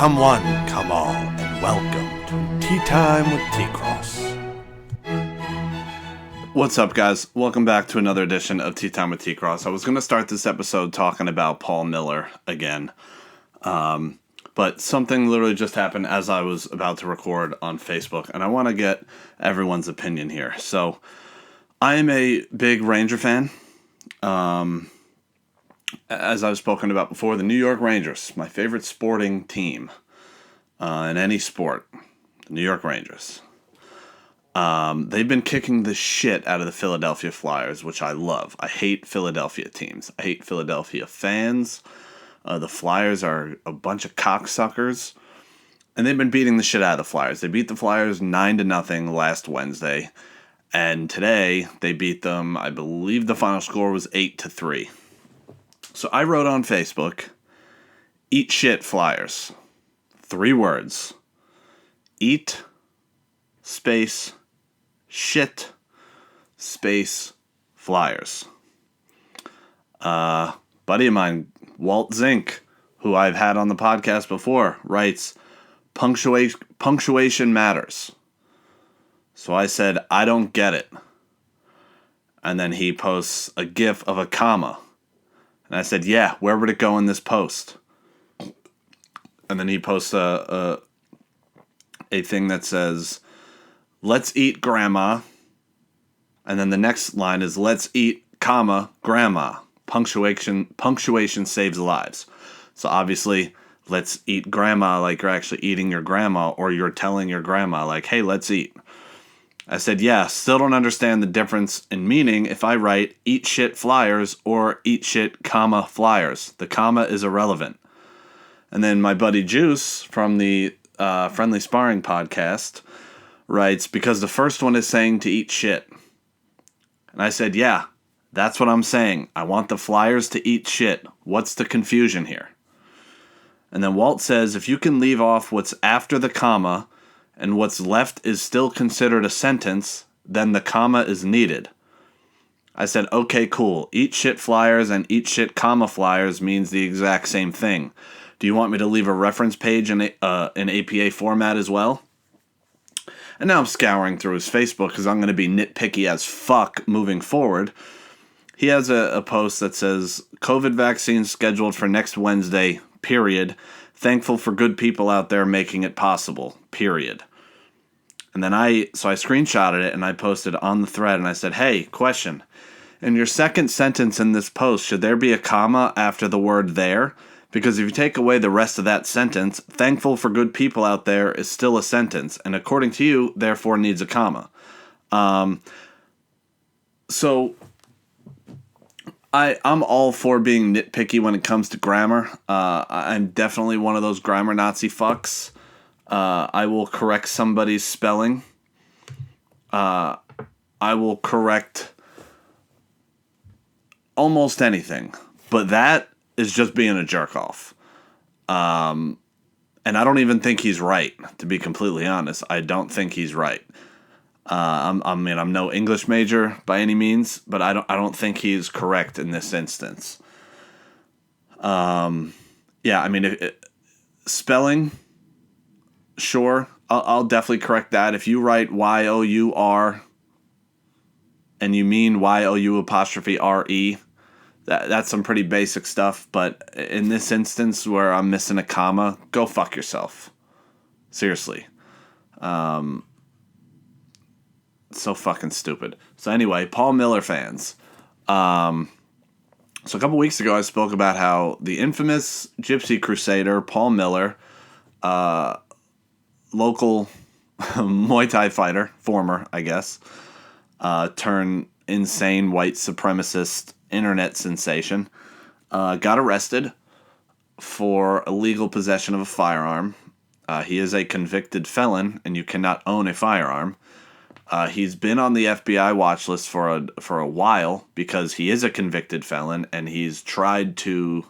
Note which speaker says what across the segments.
Speaker 1: Come one, come all, and welcome to Tea Time with T-Cross. What's up, guys? Welcome back to another edition of Tea Time with T-Cross. I was going to start this episode talking about Paul Miller again, but something literally just happened as I was about to record on Facebook, and I want to get everyone's opinion here. So, I am a big Ranger fan. As I've spoken about before, the New York Rangers, my favorite sporting team in any sport, the New York Rangers. They've been kicking the shit out of the Philadelphia Flyers, which I love. I hate Philadelphia teams. I hate Philadelphia fans. The Flyers are a bunch of cocksuckers, and they've been beating the shit out of the Flyers. They beat the Flyers 9-0 last Wednesday, and today they beat them, I believe the final score was 8-3. So I wrote on Facebook, eat shit Flyers. 3 words. Eat, space, shit, space, Flyers. Buddy of mine, Walt Zink, who I've had on the podcast before, writes, Punctuation Matters. So I said, I don't get it. And then he posts a gif of a comma. And I said, yeah, where would it go in this post? And then he posts a thing that says, let's eat grandma. And then the next line is, let's eat, comma, grandma. Punctuation saves lives. So obviously, let's eat grandma like you're actually eating your grandma, or you're telling your grandma like, hey, let's eat. I said, yeah, still don't understand the difference in meaning if I write eat shit Flyers or eat shit, comma, Flyers. The comma is irrelevant. And then my buddy Juice from the Friendly Sparring podcast writes, because the first one is saying to eat shit. And I said, yeah, that's what I'm saying. I want the Flyers to eat shit. What's the confusion here? And then Walt says, if you can leave off what's after the comma and what's left is still considered a sentence, then the comma is needed. I said, okay, cool. Eat shit Flyers and eat shit, comma, Flyers means the exact same thing. Do you want me to leave a reference page in APA format as well? And now I'm scouring through his Facebook because I'm going to be nitpicky as fuck moving forward. He has a post that says, COVID vaccine scheduled for next Wednesday, period. Thankful for good people out there making it possible, period. And then I screenshotted it and I posted on the thread and I said, hey, question. In your second sentence in this post, should there be a comma after the word there? Because if you take away the rest of that sentence, thankful for good people out there is still a sentence, and according to you, therefore needs a comma. So I'm all for being nitpicky when it comes to grammar. I'm definitely one of those grammar Nazi fucks. I will correct somebody's spelling. I will correct almost anything. But that is just being a jerk-off. And I don't even think he's right, to be completely honest. I don't think he's right. I'm no English major by any means, but I don't think he's correct in this instance. Spelling, sure, I'll definitely correct that. If you write Y-O-U-R and you mean Y-O-U''re, that's some pretty basic stuff. But in this instance where I'm missing a comma, go fuck yourself. Seriously. So fucking stupid. So anyway, Paul Miller fans. So a couple weeks ago I spoke about how the infamous Gypsy Crusader, Paul Miller, local Muay Thai fighter, former, I guess, turned insane white supremacist internet sensation, got arrested for illegal possession of a firearm. He is a convicted felon, and you cannot own a firearm. He's been on the FBI watch list for a while because he is a convicted felon, and he's tried to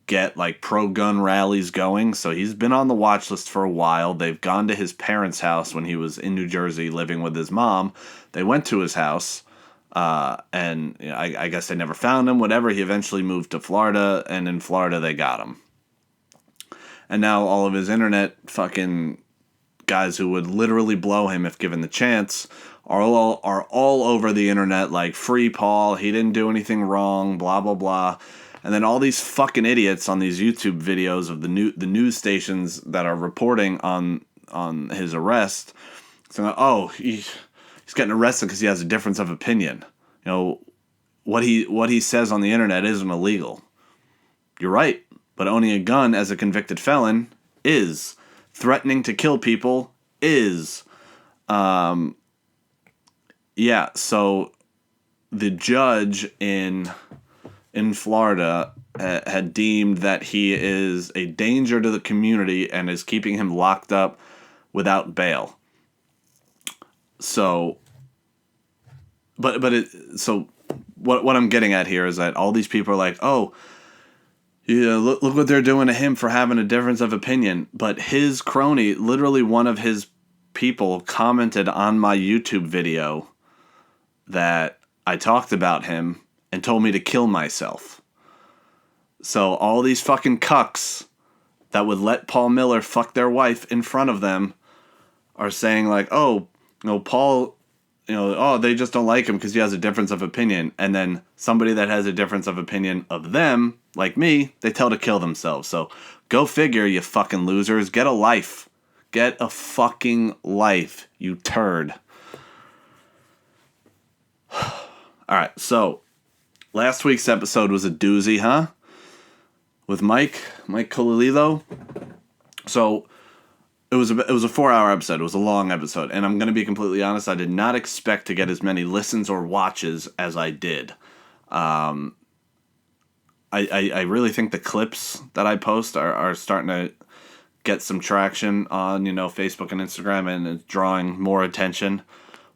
Speaker 1: get like pro-gun rallies going. So he's been on the watch list for a while. They've gone to his parents' house when he was in New Jersey living with his mom. They went to his house. And you know, I guess they never found him, whatever. He eventually moved to Florida, and in Florida they got him. And now all of his internet fucking guys who would literally blow him if given the chance are all over the internet like, free Paul, he didn't do anything wrong, blah, blah, blah. And then all these fucking idiots on these YouTube videos of the news stations that are reporting on his arrest, saying, oh, he's getting arrested because he has a difference of opinion. You know, what he says on the internet isn't illegal. You're right, but owning a gun as a convicted felon is. Threatening to kill people is. Yeah, so the judge in Florida had deemed that he is a danger to the community and is keeping him locked up without bail. So, but what I'm getting at here is that all these people are like, oh, yeah, look what they're doing to him for having a difference of opinion. But his crony, literally one of his people, commented on my YouTube video that I talked about him and told me to kill myself. So all these fucking cucks that would let Paul Miller fuck their wife in front of them are saying like, oh, Paul, oh, they just don't like him because he has a difference of opinion. And then somebody that has a difference of opinion of them, like me, they tell to kill themselves. So go figure, you fucking losers. Get a life. Get a fucking life, you turd. All right, so last week's episode was a doozy, huh? With Mike Colillo. So it was a 4-hour episode. It was a long episode, and I'm going to be completely honest. I did not expect to get as many listens or watches as I did. I really think the clips that I post are starting to get some traction on Facebook and Instagram, and it's drawing more attention,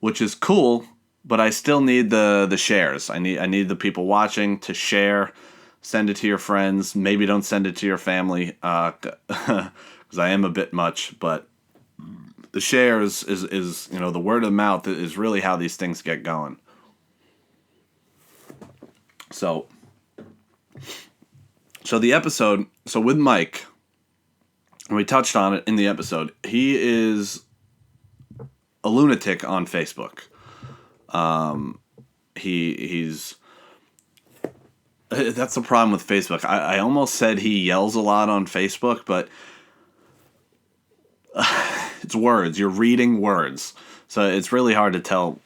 Speaker 1: which is cool. But I still need the shares. I need the people watching to share. Send it to your friends. Maybe don't send it to your family, because I am a bit much. But the shares is the word of mouth is really how these things get going. So the episode. So with Mike, and we touched on it in the episode. He is a lunatic on Facebook. He's that's the problem with Facebook. I almost said he yells a lot on Facebook, but it's words. You're reading words. So it's really hard to tell,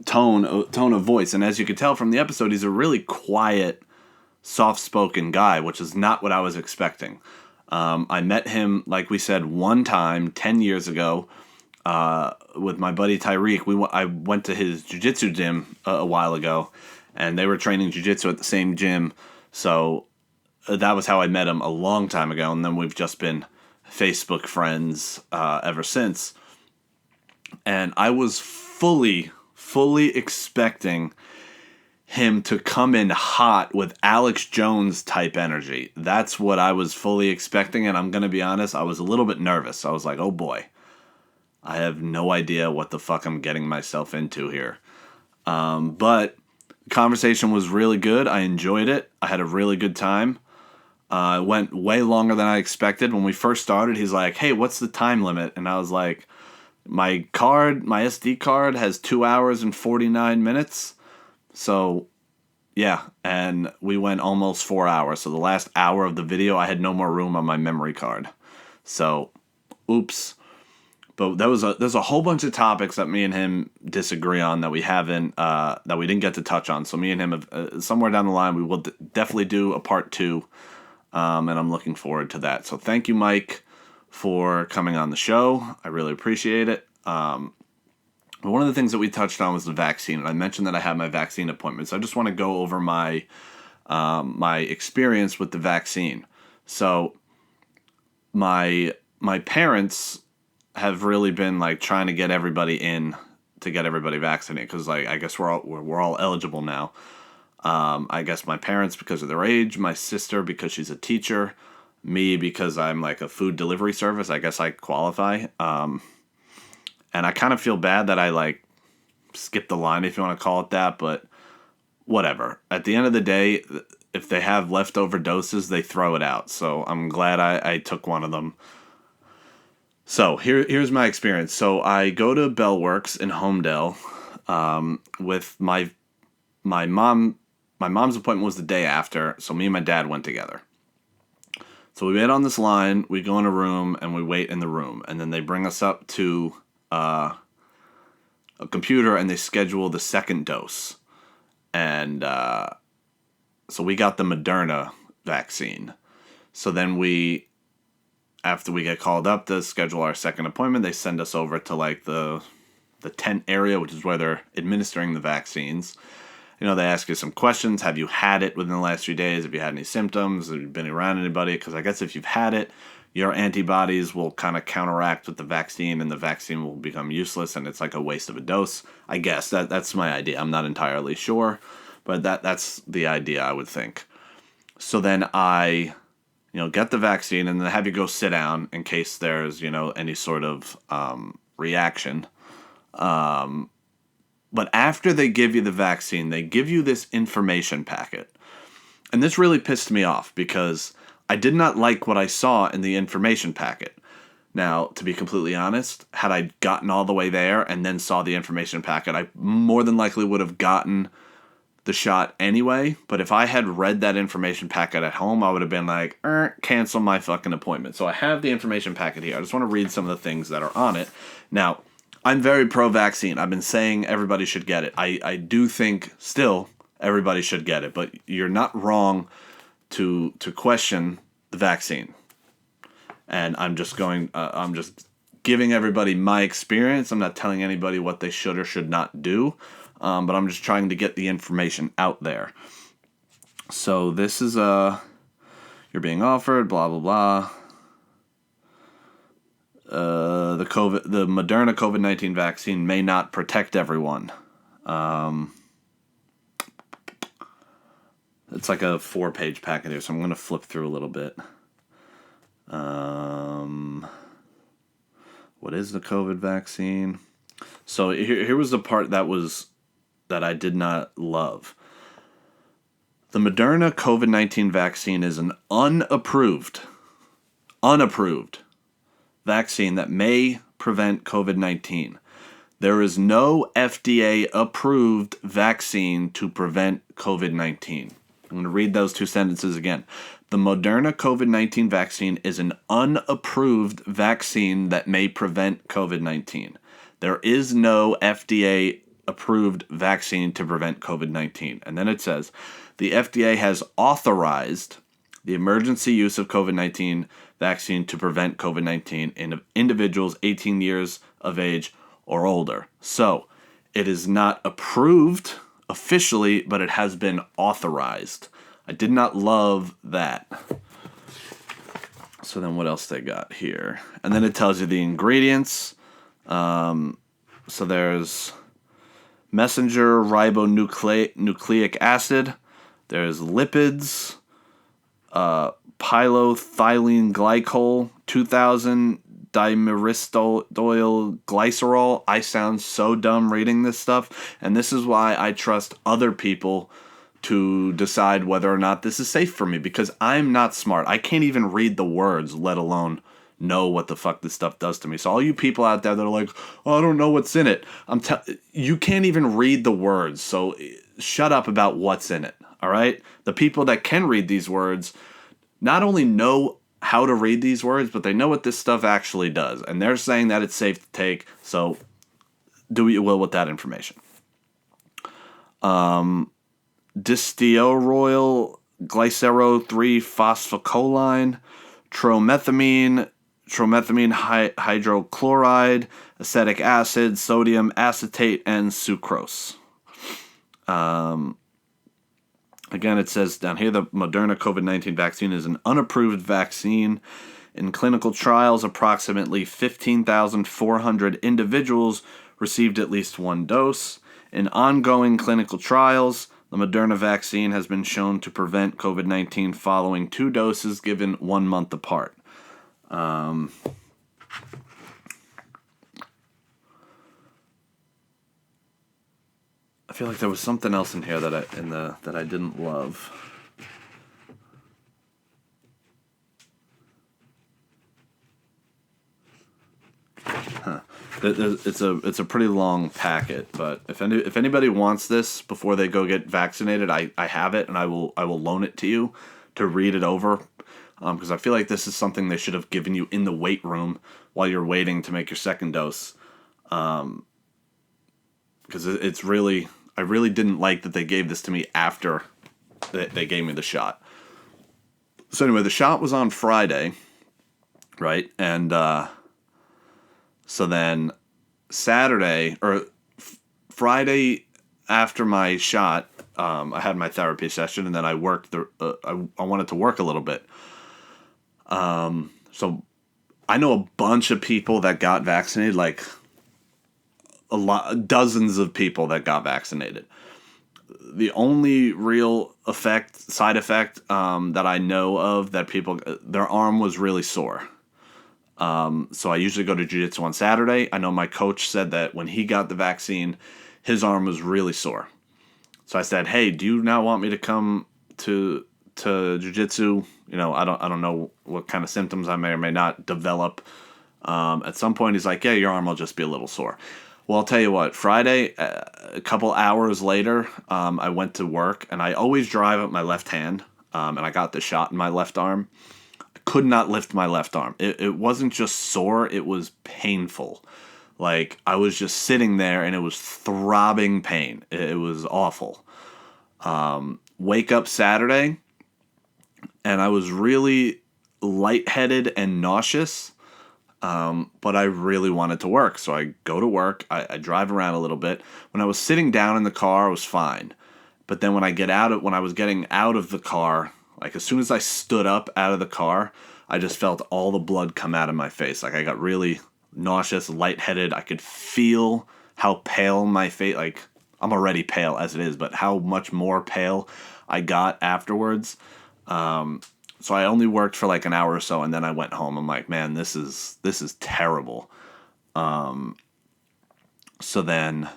Speaker 1: tone of voice. And as you can tell from the episode, he's a really quiet, soft-spoken guy, which is not what I was expecting. I met him, like we said, one time 10 years ago with my buddy Tyreek. I went to his jiu-jitsu gym a while ago, and they were training jiu-jitsu at the same gym. So that was how I met him a long time ago, and then we've just been Facebook friends ever since. And I was fully expecting him to come in hot with Alex Jones type energy. That's what I was fully expecting, and I'm going to be honest, I was a little bit nervous. I was like, oh boy, I have no idea what the fuck I'm getting myself into here. But the conversation was really good. I enjoyed it. I had a really good time. It went way longer than I expected. When we first started, he's like, hey, what's the time limit? And I was like, my SD card has 2 hours and 49 minutes. So, yeah, and we went almost 4 hours. So the last hour of the video, I had no more room on my memory card. So, oops. But there's a whole bunch of topics that me and him disagree on that we didn't get to touch on. So me and him, somewhere down the line, we will definitely do a part 2, and I'm looking forward to that. So thank you, Mike, for coming on the show. I really appreciate it. One of the things that we touched on was the vaccine, and I mentioned that I had my vaccine appointment. So I just want to go over my experience with the vaccine. So my parents have really been like trying to get everybody vaccinated, because like I guess we're all eligible now. I guess my parents because of their age, my sister because she's a teacher, me because I'm like a food delivery service. I guess I qualify. And I kind of feel bad that I like skipped the line, if you want to call it that, but whatever. At the end of the day, if they have leftover doses, they throw it out. So I'm glad I took one of them. So here's my experience. So I go to Bellworks in Homedale with my mom. My mom's appointment was the day after, so me and my dad went together. So we wait on this line, we go in a room, and we wait in the room. And then they bring us up to a computer, and they schedule the second dose. And so we got the Moderna vaccine. So then after we get called up to schedule our second appointment, they send us over to like the tent area, which is where they're administering the vaccines. They ask you some questions. Have you had it within the last few days? Have you had any symptoms? Have you been around anybody? Because I guess if you've had it, your antibodies will kind of counteract with the vaccine, and the vaccine will become useless, and it's like a waste of a dose. I guess that's my idea. I'm not entirely sure, but that's the idea, I would think. So then I, get the vaccine, and then have you go sit down in case there's, any sort of reaction. But after they give you the vaccine, they give you this information packet. And this really pissed me off because I did not like what I saw in the information packet. Now, to be completely honest, had I gotten all the way there and then saw the information packet, I more than likely would have gotten the shot anyway. But if I had read that information packet at home, I would have been like, cancel my fucking appointment. So I have the information packet here. I just want to read some of the things that are on it. Now, I'm very pro-vaccine. I've been saying everybody should get it. I do think still everybody should get it, but you're not wrong to question the vaccine. And I'm just giving everybody my experience. I'm not telling anybody what they should or should not do, but I'm just trying to get the information out there. So this is you're being offered, blah, blah, blah. The Moderna COVID-19 vaccine may not protect everyone. It's like a 4-page packet here, so I'm going to flip through a little bit. What is the COVID vaccine? So here was the part that I did not love. The Moderna COVID-19 vaccine is an unapproved vaccine that may prevent COVID-19. There is no FDA-approved vaccine to prevent COVID-19. I'm going to read those two sentences again. The Moderna COVID-19 vaccine is an unapproved vaccine that may prevent COVID-19. There is no FDA-approved vaccine to prevent COVID-19. And then it says, the FDA has authorized the emergency use of COVID-19 vaccine to prevent COVID-19 in individuals 18 years of age or older. So, it is not approved officially, but it has been authorized. I did not love that. So then what else they got here? And then it tells you the ingredients. So there's messenger ribonucleic acid. There's lipids. Pilothylene glycol, 2000 dimeristoyl glycerol. I sound so dumb reading this stuff, and this is why I trust other people to decide whether or not this is safe for me, because I'm not smart. I can't even read the words, let alone know what the fuck this stuff does to me. So all you people out there that are like, oh, I don't know what's in it. You can't even read the words, so shut up about what's in it, all right? The people that can read these words not only know how to read these words, but they know what this stuff actually does. And they're saying that it's safe to take, so do what you will with that information. Disteroyl glycero-3-phosphocholine, tromethamine hydrochloride, acetic acid, sodium acetate, and sucrose. Again, it says down here the Moderna COVID-19 vaccine is an unapproved vaccine. In clinical trials, approximately 15,400 individuals received at least one dose. In ongoing clinical trials, the Moderna vaccine has been shown to prevent COVID-19 following 2 doses given 1 month apart. I feel like there was something else in here that I didn't love. It's a pretty long packet, but if anybody wants this before they go get vaccinated, I have it, and I will loan it to you to read it over, because I feel like this is something they should have given you in the wait room while you're waiting to make your second dose, because it's really, I really didn't like that they gave this to me after they gave me the shot. So anyway, the shot was on Friday, right? And so then Saturday or Friday after my shot, I had my therapy session, and then I worked. I wanted to work a little bit. So I know a bunch of people that got vaccinated, like dozens of people that got vaccinated. The only real side effect that I know of that people, their arm was really sore. So I usually go to jiu-jitsu on Saturday. I know my coach said that when he got the vaccine, his arm was really sore. So I said, "Hey, do you now want me to come to jiu-jitsu? You know, I don't know what kind of symptoms I may or may not develop." At some point, he's like, "Yeah, your arm will just be a little sore." Well, I'll tell you what. Friday, a couple hours later, I went to work, and I always drive with my left hand, and I got the shot in my left arm. Could not lift my left arm. It wasn't just sore, it was painful. Like, I was just sitting there and it was throbbing pain. It was awful. Wake up Saturday and I was really lightheaded and nauseous, but I really wanted to work. So I go to work, I drive around a little bit. When I was sitting down in the car, I was fine. But then when I was getting out of the car, like as soon as I stood up out of the car, I just felt all the blood come out of my face. Like I got really nauseous, lightheaded. I could feel how pale my face, like I'm already pale as it is, but how much more pale I got afterwards. So I only worked for like an hour or so, and then I went home. I'm like, man, this is terrible. So then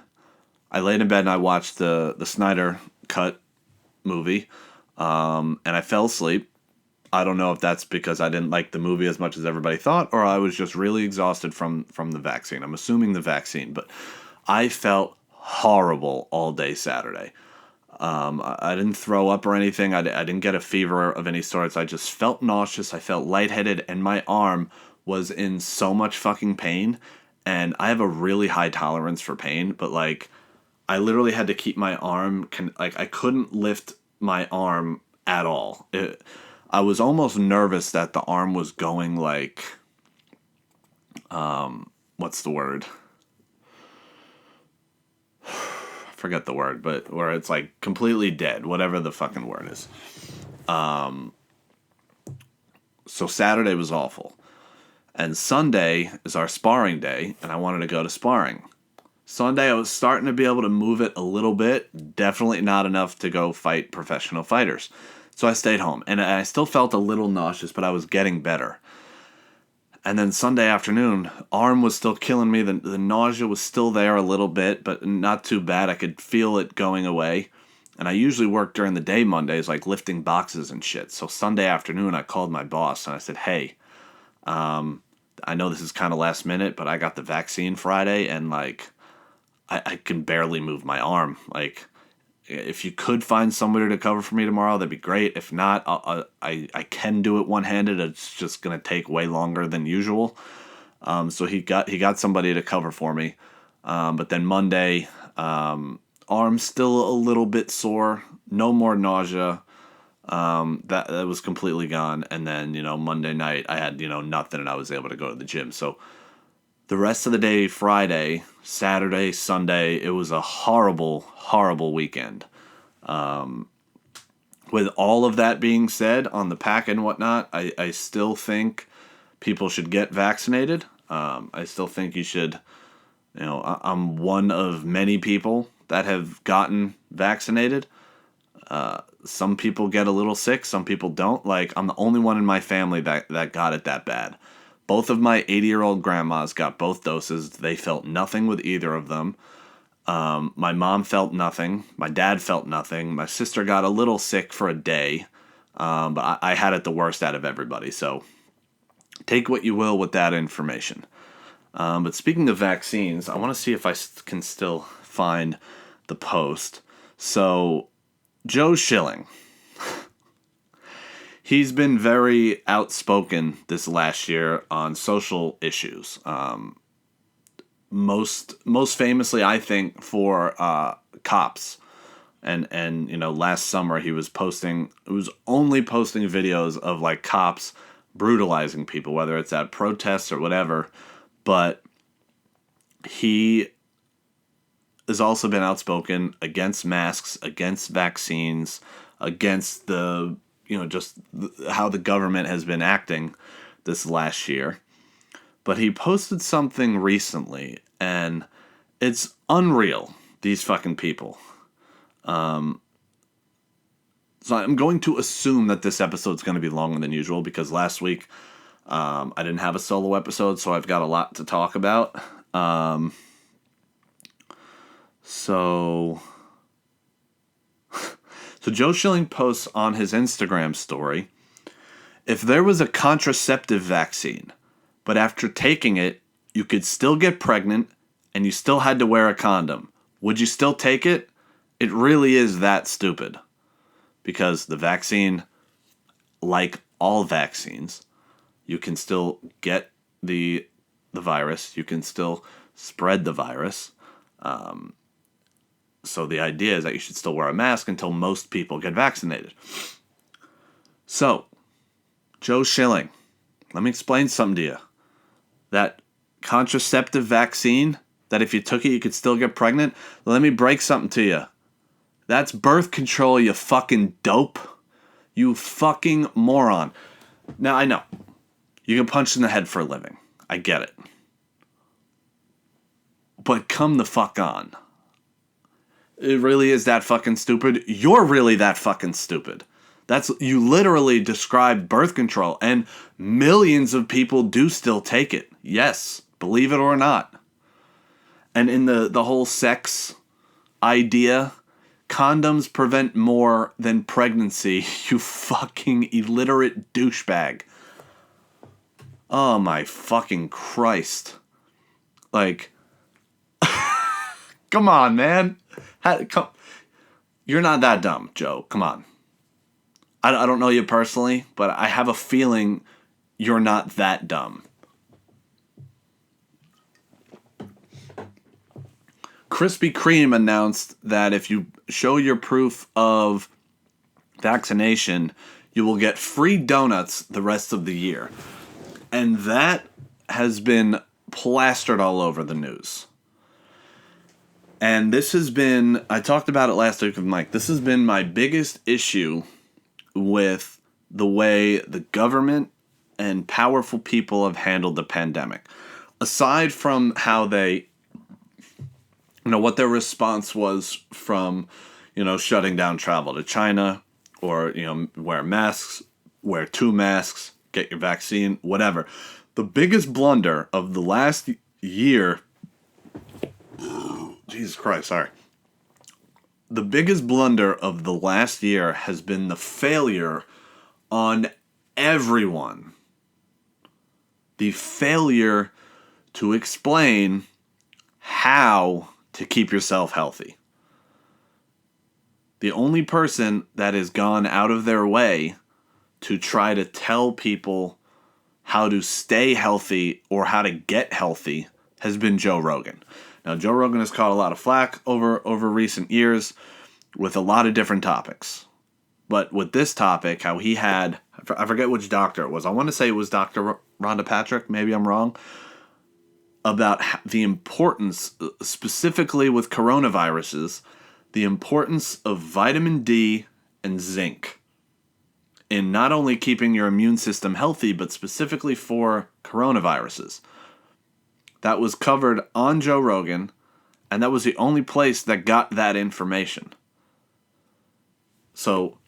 Speaker 1: I laid in bed and I watched the Snyder Cut movie. And I fell asleep. I don't know if that's because I didn't like the movie as much as everybody thought, or I was just really exhausted from the vaccine. I'm assuming the vaccine, but I felt horrible all day Saturday. I didn't throw up or anything. I didn't get a fever of any sorts. I just felt nauseous. I felt lightheaded, and my arm was in so much fucking pain. And I have a really high tolerance for pain, but like, I literally had to keep my arm, like I couldn't lift my arm at all. I was almost nervous that the arm was going like, what's the word? I forget the word, but where it's like completely dead, whatever the fucking word is. So Saturday was awful. And Sunday is our sparring day, and I wanted to go to sparring. Sunday, I was starting to be able to move it a little bit. Definitely not enough to go fight professional fighters. So I stayed home. And I still felt a little nauseous, but I was getting better. And then Sunday afternoon, arm was still killing me. The nausea was still there a little bit, but not too bad. I could feel it going away. And I usually work during the day Mondays, like lifting boxes and shit. So Sunday afternoon, I called my boss and I said, "Hey, I know this is kind of last minute, but I got the vaccine Friday, and like, I can barely move my arm. Like, if you could find somebody to cover for me tomorrow, that'd be great. If not, I can do it one-handed. It's just gonna take way longer than usual." So he got somebody to cover for me. But then Monday, arm still a little bit sore. No more nausea. That was completely gone. And then Monday night I had nothing, and I was able to go to the gym. So the rest of the day, Friday, Saturday, Sunday, it was a horrible, horrible weekend. With all of that being said, on the pack and whatnot, I still think people should get vaccinated. I still think you should, I'm one of many people that have gotten vaccinated. Some people get a little sick, some people don't. Like, I'm the only one in my family that got it that bad. Both of my 80-year-old grandmas got both doses. They felt nothing with either of them. My mom felt nothing. My dad felt nothing. My sister got a little sick for a day. But I had it the worst out of everybody. So take what you will with that information. But speaking of vaccines, I want to see if I can still find the post. So, Joe Schilling. He's been very outspoken this last year on social issues. Most famously, I think, for cops. And last summer he was only posting videos of like cops brutalizing people, whether it's at protests or whatever. But he has also been outspoken against masks, against vaccines, against how the government has been acting this last year. But he posted something recently, and it's unreal, these fucking people. So I'm going to assume that this episode's going to be longer than usual because last week I didn't have a solo episode, so I've got a lot to talk about. So Joe Schilling posts on his Instagram story, if there was a contraceptive vaccine, but after taking it, you could still get pregnant and you still had to wear a condom, would you still take it? It really is that stupid. Because the vaccine, like all vaccines, you can still get the virus. You can still spread the virus. So the idea is that you should still wear a mask until most people get vaccinated. So, Joe Schilling, let me explain something to you. That contraceptive vaccine, that if you took it, you could still get pregnant, let me break something to you. That's birth control, you fucking dope. You fucking moron. Now, I know. You can punch in the head for a living. I get it. But come the fuck on. It really is that fucking stupid. You're really that fucking stupid. You literally described birth control, and millions of people do still take it. Yes, believe it or not. And in the whole sex idea, condoms prevent more than pregnancy, you fucking illiterate douchebag. Oh my fucking Christ. Like, come on, man. You're not that dumb, Joe. Come on. I don't know you personally, but I have a feeling you're not that dumb. Krispy Kreme announced that if you show your proof of vaccination, you will get free donuts the rest of the year. And that has been plastered all over the news. And this has been, I talked about it last week with Mike, this has been my biggest issue with the way the government and powerful people have handled the pandemic. Aside from how they, what their response was from, shutting down travel to China, or, wear masks, wear 2 masks, get your vaccine, whatever. The biggest blunder of the last year, Jesus Christ, sorry. The biggest blunder of the last year has been the failure on everyone. The failure to explain how to keep yourself healthy. The only person that has gone out of their way to try to tell people how to stay healthy or how to get healthy has been Joe Rogan. Now, Joe Rogan has caught a lot of flack over recent years with a lot of different topics. But with this topic, how he had, I forget which doctor it was. I want to say it was Dr. Rhonda Patrick. Maybe I'm wrong. About the importance, specifically with coronaviruses, the importance of vitamin D and zinc in not only keeping your immune system healthy, but specifically for coronaviruses. That was covered on Joe Rogan, and that was the only place that got that information. So,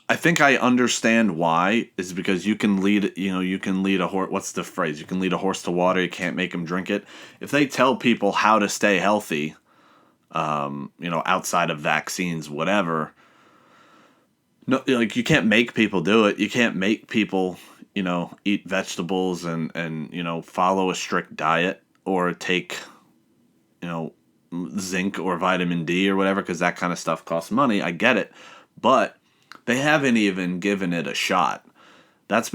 Speaker 1: I think I understand why, is because you can lead a horse, what's the phrase? You can lead a horse to water, you can't make him drink it. If they tell people how to stay healthy, outside of vaccines, whatever, no, you can't make people do it. You can't make people, eat vegetables and follow a strict diet or take, you know, zinc or vitamin D or whatever, because that kind of stuff costs money. I get it. But they haven't even given it a shot.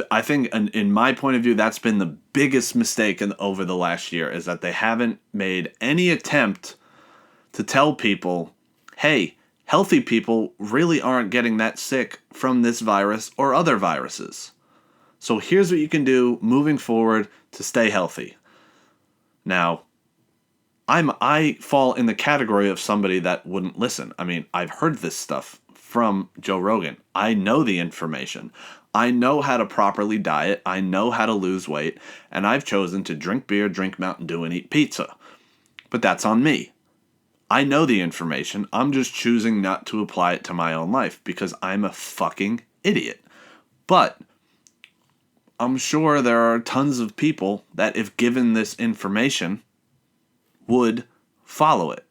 Speaker 1: I think, in my point of view, that's been the biggest mistake over the last year, is that they haven't made any attempt to tell people, hey, healthy people really aren't getting that sick from this virus or other viruses. So here's what you can do moving forward to stay healthy. Now, I fall in the category of somebody that wouldn't listen. I mean, I've heard this stuff from Joe Rogan. I know the information. I know how to properly diet. I know how to lose weight. And I've chosen to drink beer, drink Mountain Dew, and eat pizza. But that's on me. I know the information. I'm just choosing not to apply it to my own life because I'm a fucking idiot. But I'm sure there are tons of people that, if given this information, would follow it.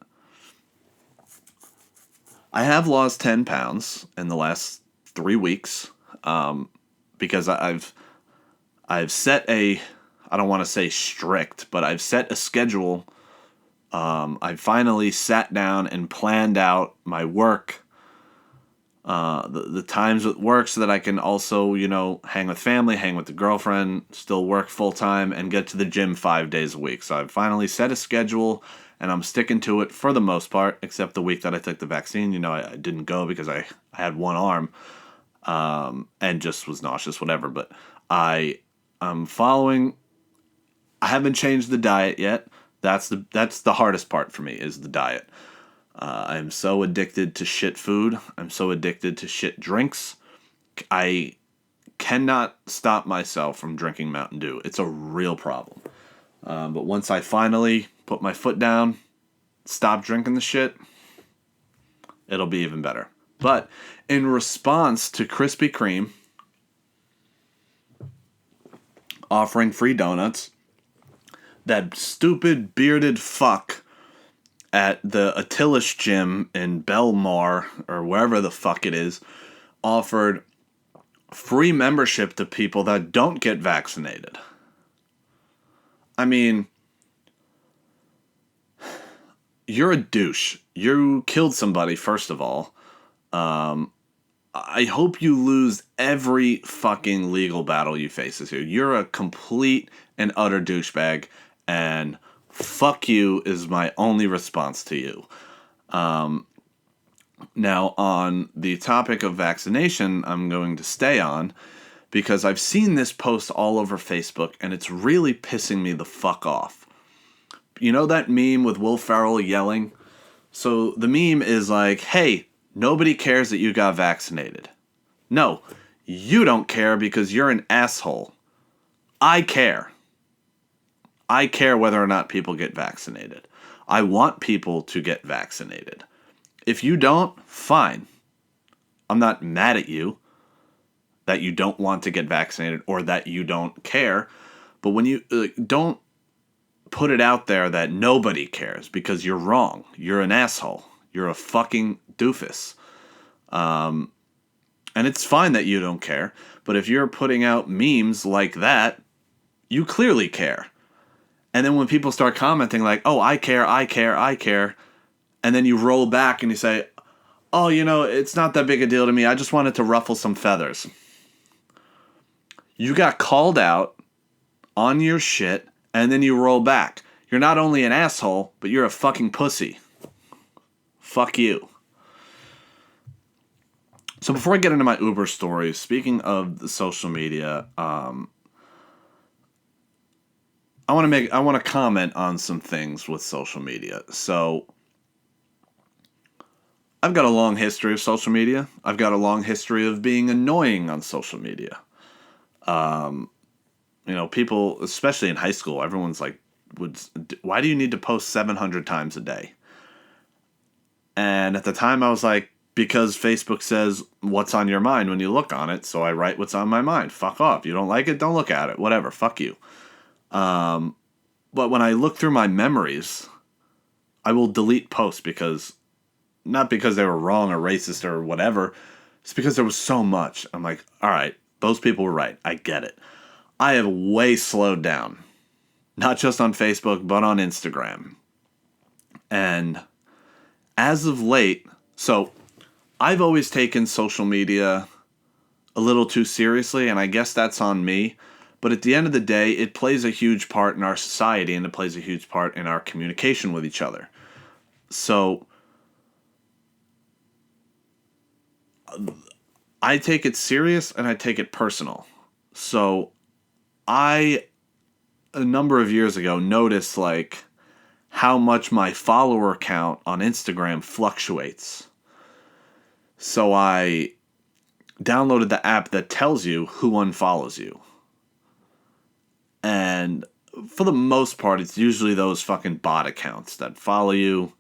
Speaker 1: I have lost 10 pounds in the last 3 weeks because I've set I don't want to say strict, but I've set a schedule. I finally sat down and planned out my work, the times at work, so that I can also, hang with family, hang with the girlfriend, still work full time, and get to the gym 5 days a week. So I've finally set a schedule, and I'm sticking to it for the most part, except the week that I took the vaccine. I didn't go because I had one arm, and just was nauseous, whatever. But I'm following. I haven't changed the diet yet. That's the hardest part for me, is the diet. I'm so addicted to shit food. I'm so addicted to shit drinks. I cannot stop myself from drinking Mountain Dew. It's a real problem. But once I finally put my foot down, stop drinking the shit, it'll be even better. But in response to Krispy Kreme offering free donuts, that stupid bearded fuck at the Attilish gym in Belmar, or wherever the fuck it is, offered free membership to people that don't get vaccinated. I mean, you're a douche. You killed somebody, first of all. I hope you lose every fucking legal battle you face this year. You're a complete and utter douchebag, and fuck you is my only response to you. Now, on the topic of vaccination, I'm going to stay on, because I've seen this post all over Facebook, and it's really pissing me the fuck off. You know that meme with Will Ferrell yelling? So the meme is like, hey, nobody cares that you got vaccinated. No, you don't care because you're an asshole. I care. I care whether or not people get vaccinated. I want people to get vaccinated. If you don't, fine. I'm not mad at you that you don't want to get vaccinated or that you don't care. But when you don't put it out there that nobody cares, because you're wrong. You're an asshole. You're a fucking doofus. And it's fine that you don't care. But if you're putting out memes like that, you clearly care. And then when people start commenting like, oh, I care, I care, I care, and then you roll back and you say, oh, it's not that big a deal to me. I just wanted to ruffle some feathers. You got called out on your shit, and then you roll back. You're not only an asshole, but you're a fucking pussy. Fuck you. So before I get into my Uber story, speaking of the social media, I want to comment on some things with social media. So I've got a long history of social media. I've got a long history of being annoying on social media. People, especially in high school, everyone's like, why do you need to post 700 times a day? And at the time I was like, because Facebook says what's on your mind when you look on it, so I write what's on my mind. Fuck off. You don't like it? Don't look at it. Whatever. Fuck you. But when I look through my memories, I will delete posts not because they were wrong or racist or whatever. It's because there was so much. I'm like, all right, those people were right. I get it. I have way slowed down. Not just on Facebook, but on Instagram. And as of late, so I've always taken social media a little too seriously, and I guess that's on me. But at the end of the day, it plays a huge part in our society, and it plays a huge part in our communication with each other. So I take it serious and I take it personal. So I, a number of years ago, noticed like how much my follower count on Instagram fluctuates. So I downloaded the app that tells you who unfollows you. And for the most part, it's usually those fucking bot accounts that follow you,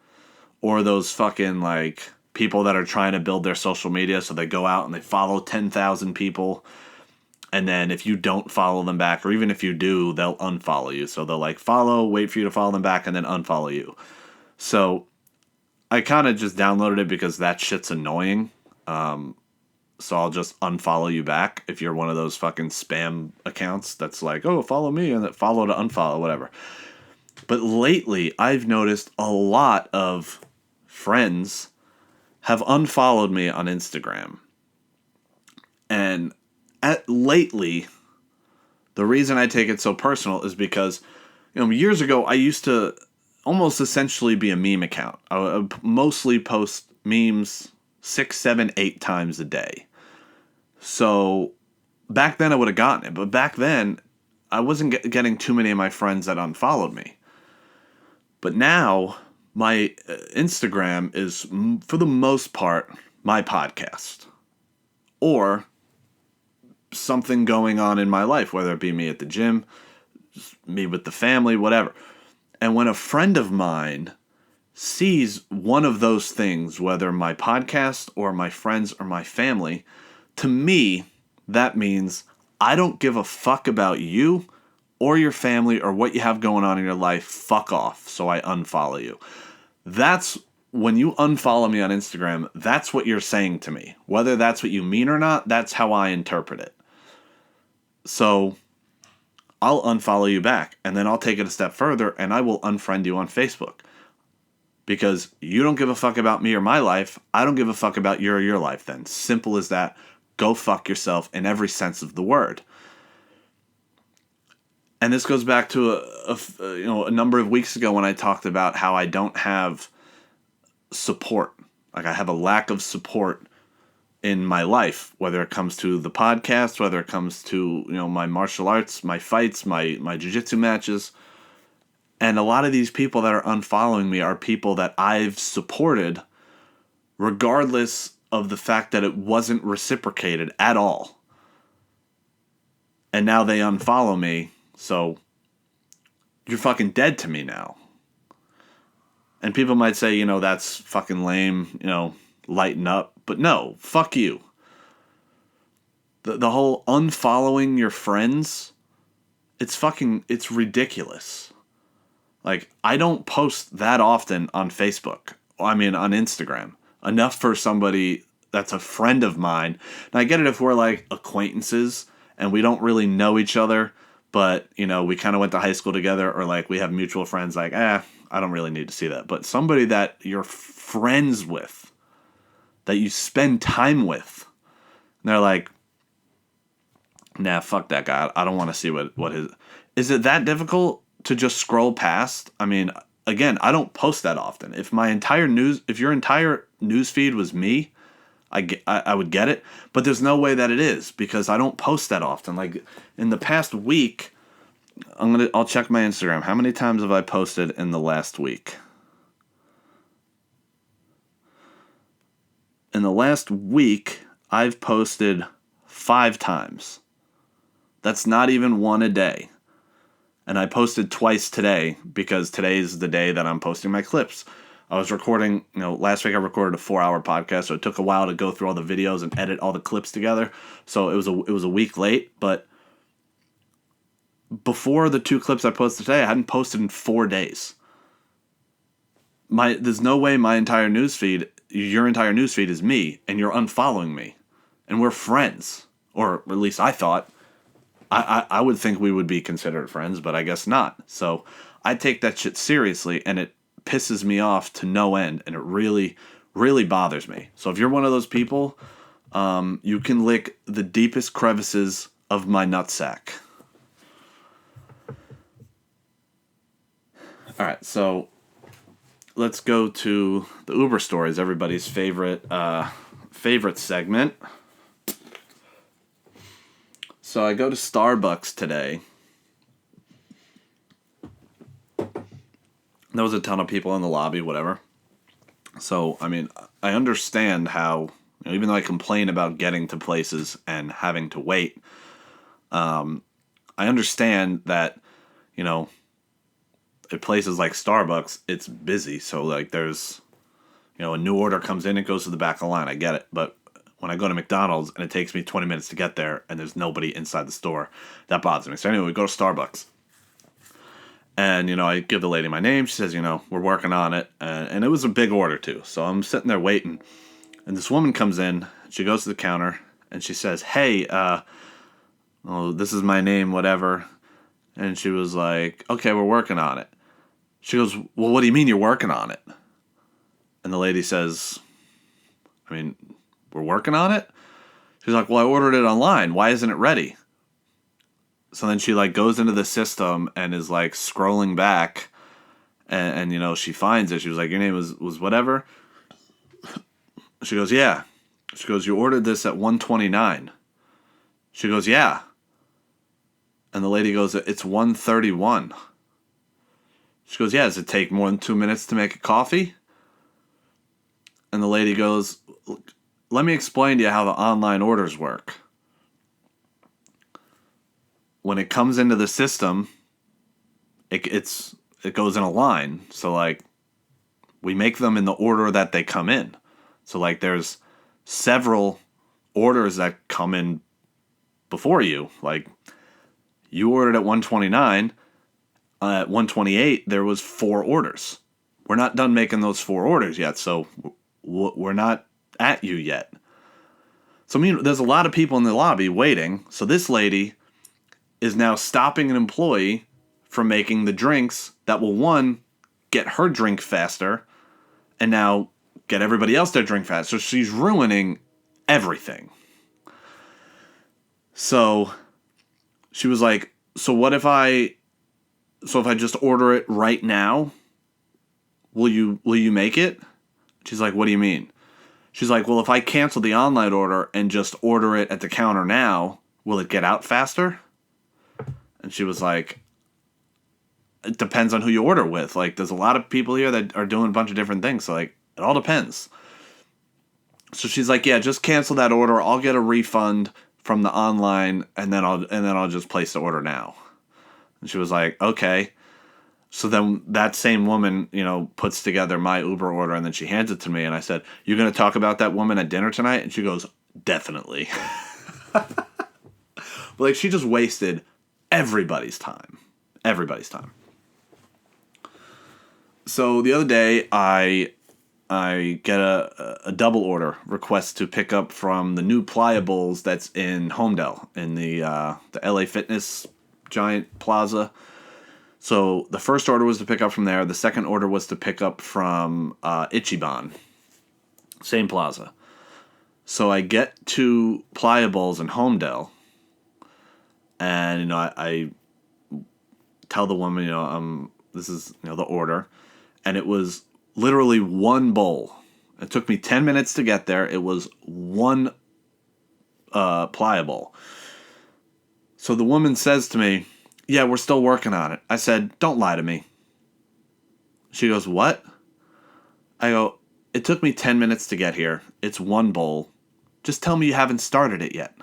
Speaker 1: or those fucking like people that are trying to build their social media, so they go out and they follow 10,000 people, and then if you don't follow them back, or even if you do, they'll unfollow you. So they'll like follow, wait for you to follow them back, and then unfollow you. So I kind of just downloaded it because that shit's annoying. So I'll just unfollow you back if you're one of those fucking spam accounts that's like, oh, follow me, and that follow to unfollow, whatever. But lately, I've noticed a lot of friends have unfollowed me on Instagram. And lately, the reason I take it so personal is because, years ago, I used to almost essentially be a meme account. I would mostly post memes 6, 7, 8 times a day. So back then I would have gotten it. But back then, I wasn't getting too many of my friends that unfollowed me. But now, my Instagram is, for the most part, my podcast. Or something going on in my life, whether it be me at the gym, me with the family, whatever. And when a friend of mine sees one of those things, whether my podcast or my friends or my family, to me, that means I don't give a fuck about you or your family or what you have going on in your life. Fuck off. So I unfollow you. That's when you unfollow me on Instagram, that's what you're saying to me. Whether that's what you mean or not, that's how I interpret it. So I'll unfollow you back, and then I'll take it a step further and I will unfriend you on Facebook. Because you don't give a fuck about me or my life, I don't give a fuck about your life then. Simple as that. Go fuck yourself in every sense of the word. And this goes back to a number of weeks ago when I talked about how I don't have support. Like I have a lack of support in my life, whether it comes to the podcast, whether it comes to my martial arts, my fights, my jiu-jitsu matches. And a lot of these people that are unfollowing me are people that I've supported regardless of the fact that it wasn't reciprocated at all. And now they unfollow me, so you're fucking dead to me now. And people might say, that's fucking lame, lighten up. But no, fuck you. The whole unfollowing your friends, it's ridiculous. Like, I don't post that often on Facebook. On Instagram. Enough for somebody that's a friend of mine. And I get it if we're like acquaintances and we don't really know each other, but, we kind of went to high school together, or like we have mutual friends, like, I don't really need to see that. But somebody that you're friends with, that you spend time with, and they're like, nah, fuck that guy. I don't want to see what his... Is it that difficult to just scroll past? Again, I don't post that often. If your entire news feed was me, I would get it. But there's no way that it is, because I don't post that often. Like in the past week, I'll check my Instagram. How many times have I posted in the last week? In the last week, I've posted 5 times. That's not even one a day. And I posted twice today because today's the day that I'm posting my clips. I was recording, last week I recorded a 4-hour podcast, so it took a while to go through all the videos and edit all the clips together. So it was a week late, but before the 2 clips I posted today, I hadn't posted in 4 days. There's no way your entire newsfeed is me, and you're unfollowing me. And we're friends. Or at least I thought. I would think we would be considered friends, but I guess not. So I take that shit seriously, and it pisses me off to no end, and it really, really bothers me. So if you're one of those people, you can lick the deepest crevices of my nutsack. All right, so let's go to the Uber stories, everybody's favorite segment. So I go to Starbucks today. There was a ton of people in the lobby, whatever. So, I mean, I understand how, even though I complain about getting to places and having to wait, I understand that, at places like Starbucks, it's busy. So, like, there's, a new order comes in, it goes to the back of the line. I get it. But when I go to McDonald's and it takes me 20 minutes to get there and there's nobody inside the store, that bothers me. So, anyway, we go to Starbucks. And, I give the lady my name. She says, we're working on it. And it was a big order, too. So I'm sitting there waiting. And this woman comes in. She goes to the counter. And she says, hey, this is my name, whatever. And she was like, okay, we're working on it. She goes, well, what do you mean you're working on it? And the lady says, we're working on it? She's like, well, I ordered it online. Why isn't it ready? So then she goes into the system and is scrolling back and she finds it. She was like, your name was whatever. She goes, yeah. She goes, you ordered this at 1:29. She goes, yeah. And the lady goes, it's 1:31. She goes, yeah, does it take more than 2 minutes to make a coffee? And the lady goes, let me explain to you how the online orders work. When it comes into the system, it goes in a line. So we make them in the order that they come in. So there's several orders that come in before you. You ordered at 1:29. At 1:28, there was 4 orders. We're not done making those 4 orders yet, so we're not at you yet. So there's a lot of people in the lobby waiting. So this lady is now stopping an employee from making the drinks that will, one, get her drink faster, and now get everybody else their drink faster. So she's ruining everything. So she was like, so if I just order it right now, will you make it? She's like, what do you mean? She's like, well, if I cancel the online order and just order it at the counter now, will it get out faster? And she was like, it depends on who you order with. There's a lot of people here that are doing a bunch of different things. So, it all depends. So she's like, yeah, just cancel that order. I'll get a refund from the online, and then I'll just place the order now. And she was like, okay. So then that same woman, puts together my Uber order, and then she hands it to me. And I said, you're going to talk about that woman at dinner tonight? And she goes, definitely. But she just wasted everybody's time. Everybody's time. So the other day, I get a double order request to pick up from the new Pliables that's in Homedale, in the LA Fitness giant plaza. So the first order was to pick up from there. The second order was to pick up from Ichiban, same plaza. So I get to Pliables in Homedale, and I tell the woman, this is the order, and it was literally one bowl. It took me 10 minutes to get there. It was one Pliable. So the woman says to me, yeah, we're still working on it. I said, don't lie to me. She goes, what? I go, it took me 10 minutes to get here. It's one bowl. Just tell me you haven't started it yet.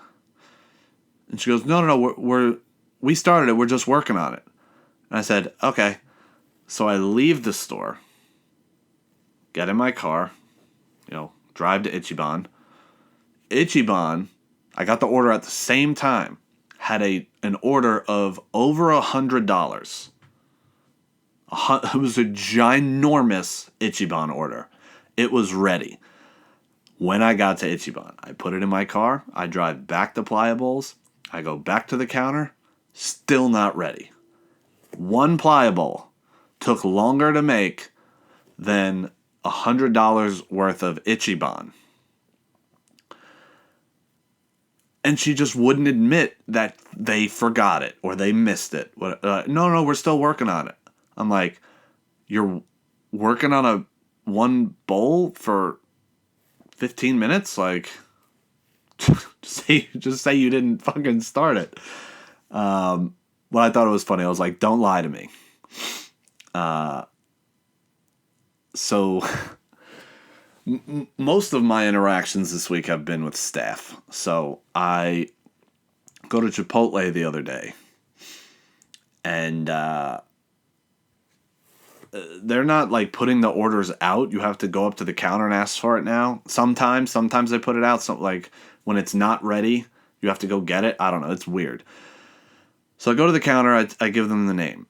Speaker 1: And she goes, no, we started it. We're just working on it. And I said, okay. So I leave the store, get in my car, drive to Ichiban. Ichiban, I got the order at the same time, had an order of over $100. It was a ginormous Ichiban order. It was ready. When I got to Ichiban, I put it in my car. I drive back to Pliables. I go back to the counter, still not ready. One pliable took longer to make than $100 worth of Ichiban. And she just wouldn't admit that they forgot it or they missed it. No, we're still working on it. I'm like, you're working on a one bowl for 15 minutes? Like, just say you didn't fucking start it. But I thought it was funny. I was like, don't lie to me. So most of my interactions this week have been with staff. So I go to Chipotle the other day, and they're not like putting the orders out. You have to go up to the counter and ask for it now. Sometimes they put it out. So like when it's not ready, you have to go get it. I don't know. It's weird. So I go to the counter. I give them the name.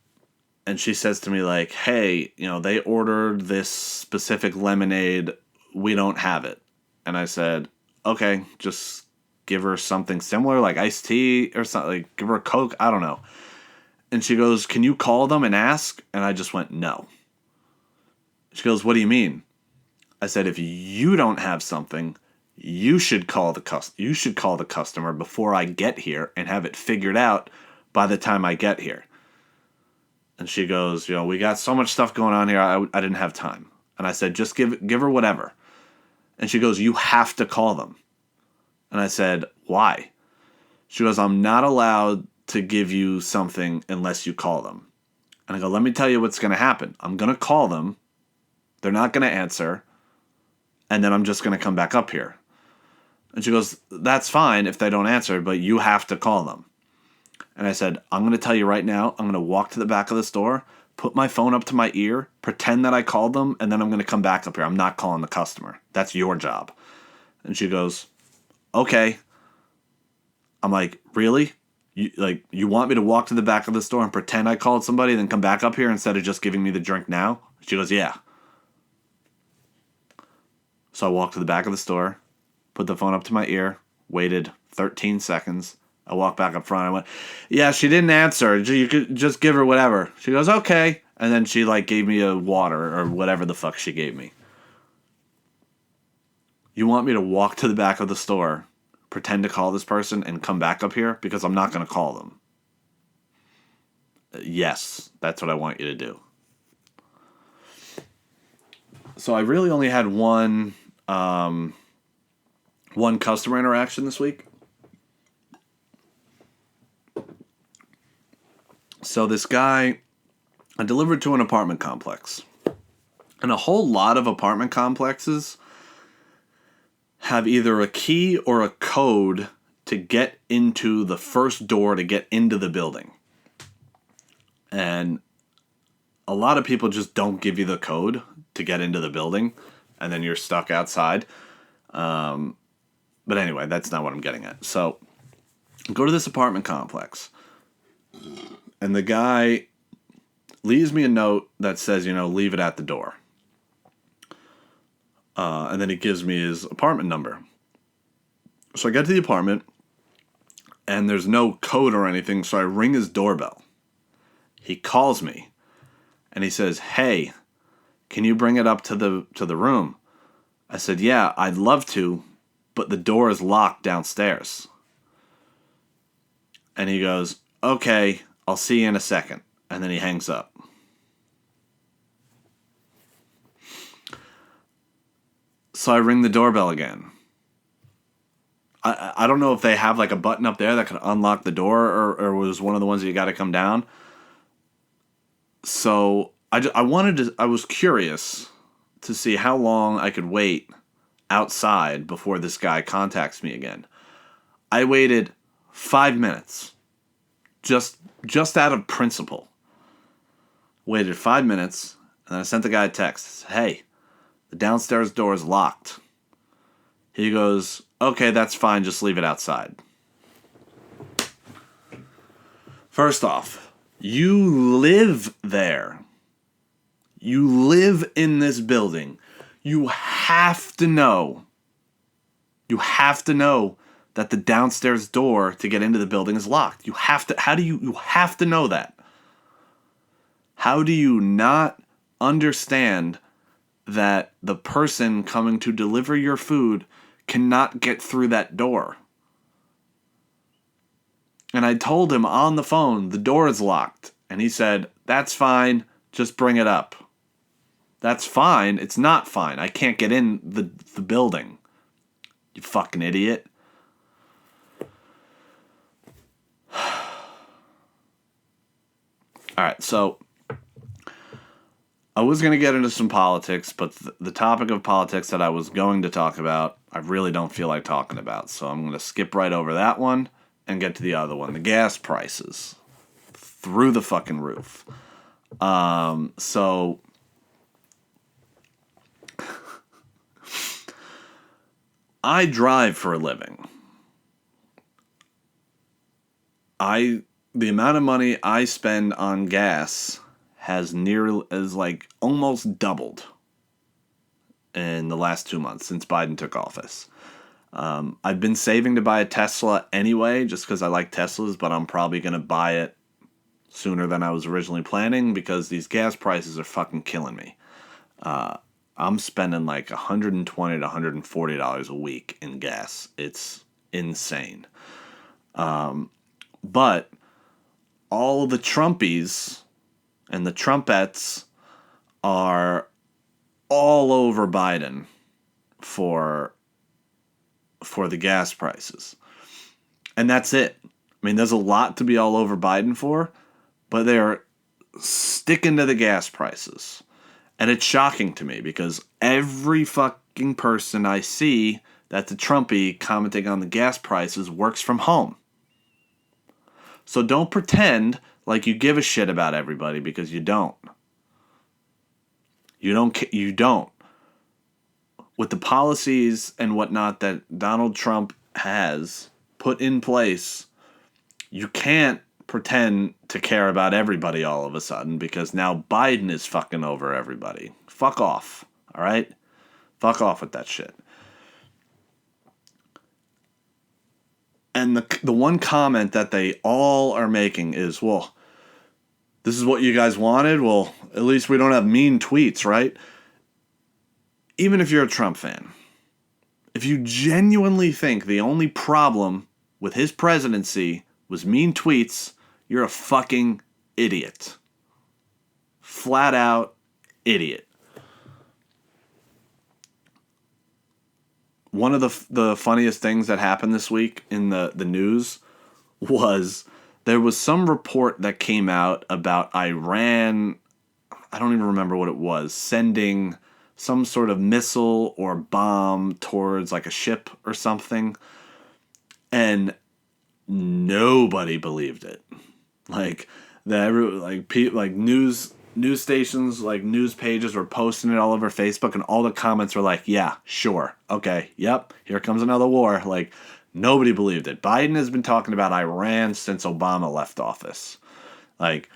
Speaker 1: And she says to me like, hey, they ordered this specific lemonade. We don't have it. And I said, okay, just give her something similar, like iced tea or something. Like, give her a Coke. I don't know. And she goes, can you call them and ask? And I just went, no. She goes, what do you mean? I said, if you don't have something, you should call the customer before I get here and have it figured out by the time I get here. And she goes, we got so much stuff going on here, I didn't have time. And I said, just give her whatever. And she goes, you have to call them. And I said, why? She goes, I'm not allowed to give you something unless you call them. And I go, let me tell you what's going to happen. I'm going to call them. They're not going to answer. And then I'm just going to come back up here. And she goes, that's fine if they don't answer, but you have to call them. And I said, I'm going to tell you right now, I'm going to walk to the back of the store, put my phone up to my ear, pretend that I called them, and then I'm going to come back up here. I'm not calling the customer. That's your job. And she goes, okay. I'm like, really? You want me to walk to the back of the store and pretend I called somebody, then come back up here instead of just giving me the drink now? She goes, yeah. So I walked to the back of the store, put the phone up to my ear, waited 13 seconds. I walked back up front. I went, yeah, she didn't answer. You could just give her whatever. She goes, okay. And then she gave me a water or whatever the fuck she gave me. You want me to walk to the back of the store, pretend to call this person, and come back up here? Because I'm not going to call them. Yes, that's what I want you to do. So I really only had one customer interaction this week. So this guy, I delivered to an apartment complex. And a whole lot of apartment complexes have either a key or a code to get into the first door to get into the building. And a lot of people just don't give you the code to get into the building, and then you're stuck outside. But anyway, that's not what I'm getting at. So go to this apartment complex. And the guy leaves me a note that says, leave it at the door. And then he gives me his apartment number. So I get to the apartment, and there's no code or anything, so I ring his doorbell. He calls me, and he says, hey, can you bring it up to the room? I said, yeah, I'd love to, but the door is locked downstairs. And he goes, okay, I'll see you in a second. And then he hangs up. So I ring the doorbell again. I don't know if they have a button up there that can unlock the door or was one of the ones that you got to come down. So I was curious to see how long I could wait outside before this guy contacts me again. I waited 5 minutes. Just out of principle. Waited 5 minutes, and I sent the guy a text. Hey, the downstairs door is locked. He goes, okay, that's fine, just leave it outside. First off, you live there. You live in this building. You have to know that the downstairs door to get into the building is locked. You have to, you have to know that. How do you not understand that the person coming to deliver your food cannot get through that door? And I told him on the phone, the door is locked. And he said, that's fine, just bring it up. That's fine, it's not fine. I can't get in the building. You fucking idiot. Alright, so I was going to get into some politics, but the topic of politics that I was going to talk about, I really don't feel like talking about. So I'm going to skip right over that one and get to the other one. The gas prices. Through the fucking roof. So I drive for a living. The amount of money I spend on gas has almost doubled in the last 2 months since Biden took office. I've been saving to buy a Tesla anyway, just because I like Teslas, but I'm probably going to buy it sooner than I was originally planning because these gas prices are fucking killing me. I'm spending like $120 to $140 a week in gas. It's insane. But all the Trumpies and the Trumpettes are all over Biden for the gas prices. And that's it. I mean, there's a lot to be all over Biden for, but they're sticking to the gas prices. And it's shocking to me because every fucking person I see that's a Trumpy commenting on the gas prices works from home. So don't pretend like you give a shit about everybody because you don't. You don't. With the policies and whatnot that Donald Trump has put in place, you can't pretend to care about everybody all of a sudden because now Biden is fucking over everybody. Fuck off, all right? Fuck off with that shit. And the one comment that they all are making is, well, this is what you guys wanted? Well, at least we don't have mean tweets, right? Even if you're a Trump fan, if you genuinely think the only problem with his presidency was mean tweets, you're a fucking idiot. Flat out idiot. One of the funniest things that happened this week in the news was there was some report that came out about Iran, I don't even remember what it was, sending some sort of missile or bomb towards like a ship or something. And nobody believed it. Like news stations, like news pages were posting it all over Facebook, and all the comments were like, yeah, sure, okay, yep, here comes another war. Like, nobody believed it. Biden has been talking about Iran since Obama left office. Like,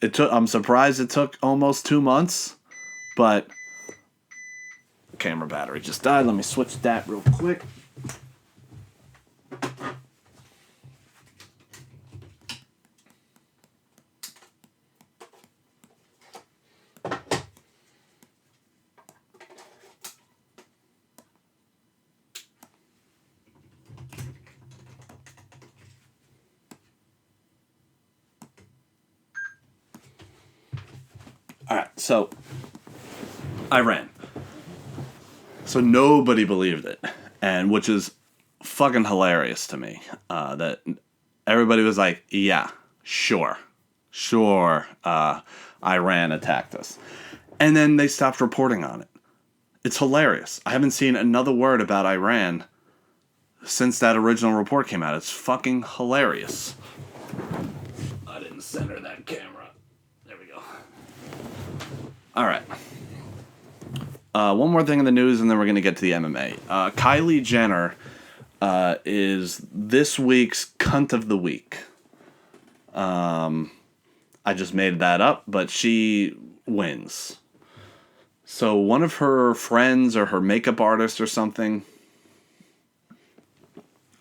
Speaker 1: I'm surprised it took almost 2 months, but camera battery just died. Let me switch that real quick. Alright, so Iran. So nobody believed it, and which is fucking hilarious to me. That everybody was like, yeah, sure, Iran attacked us. And then they stopped reporting on it. It's hilarious. I haven't seen another word about Iran since that original report came out. It's fucking hilarious. I didn't center that camera. There we go. All right. One more thing in the news, and then we're going to get to the MMA. Kylie Jenner is this week's cunt of the week. I just made that up, but she wins. So one of her friends or her makeup artist or something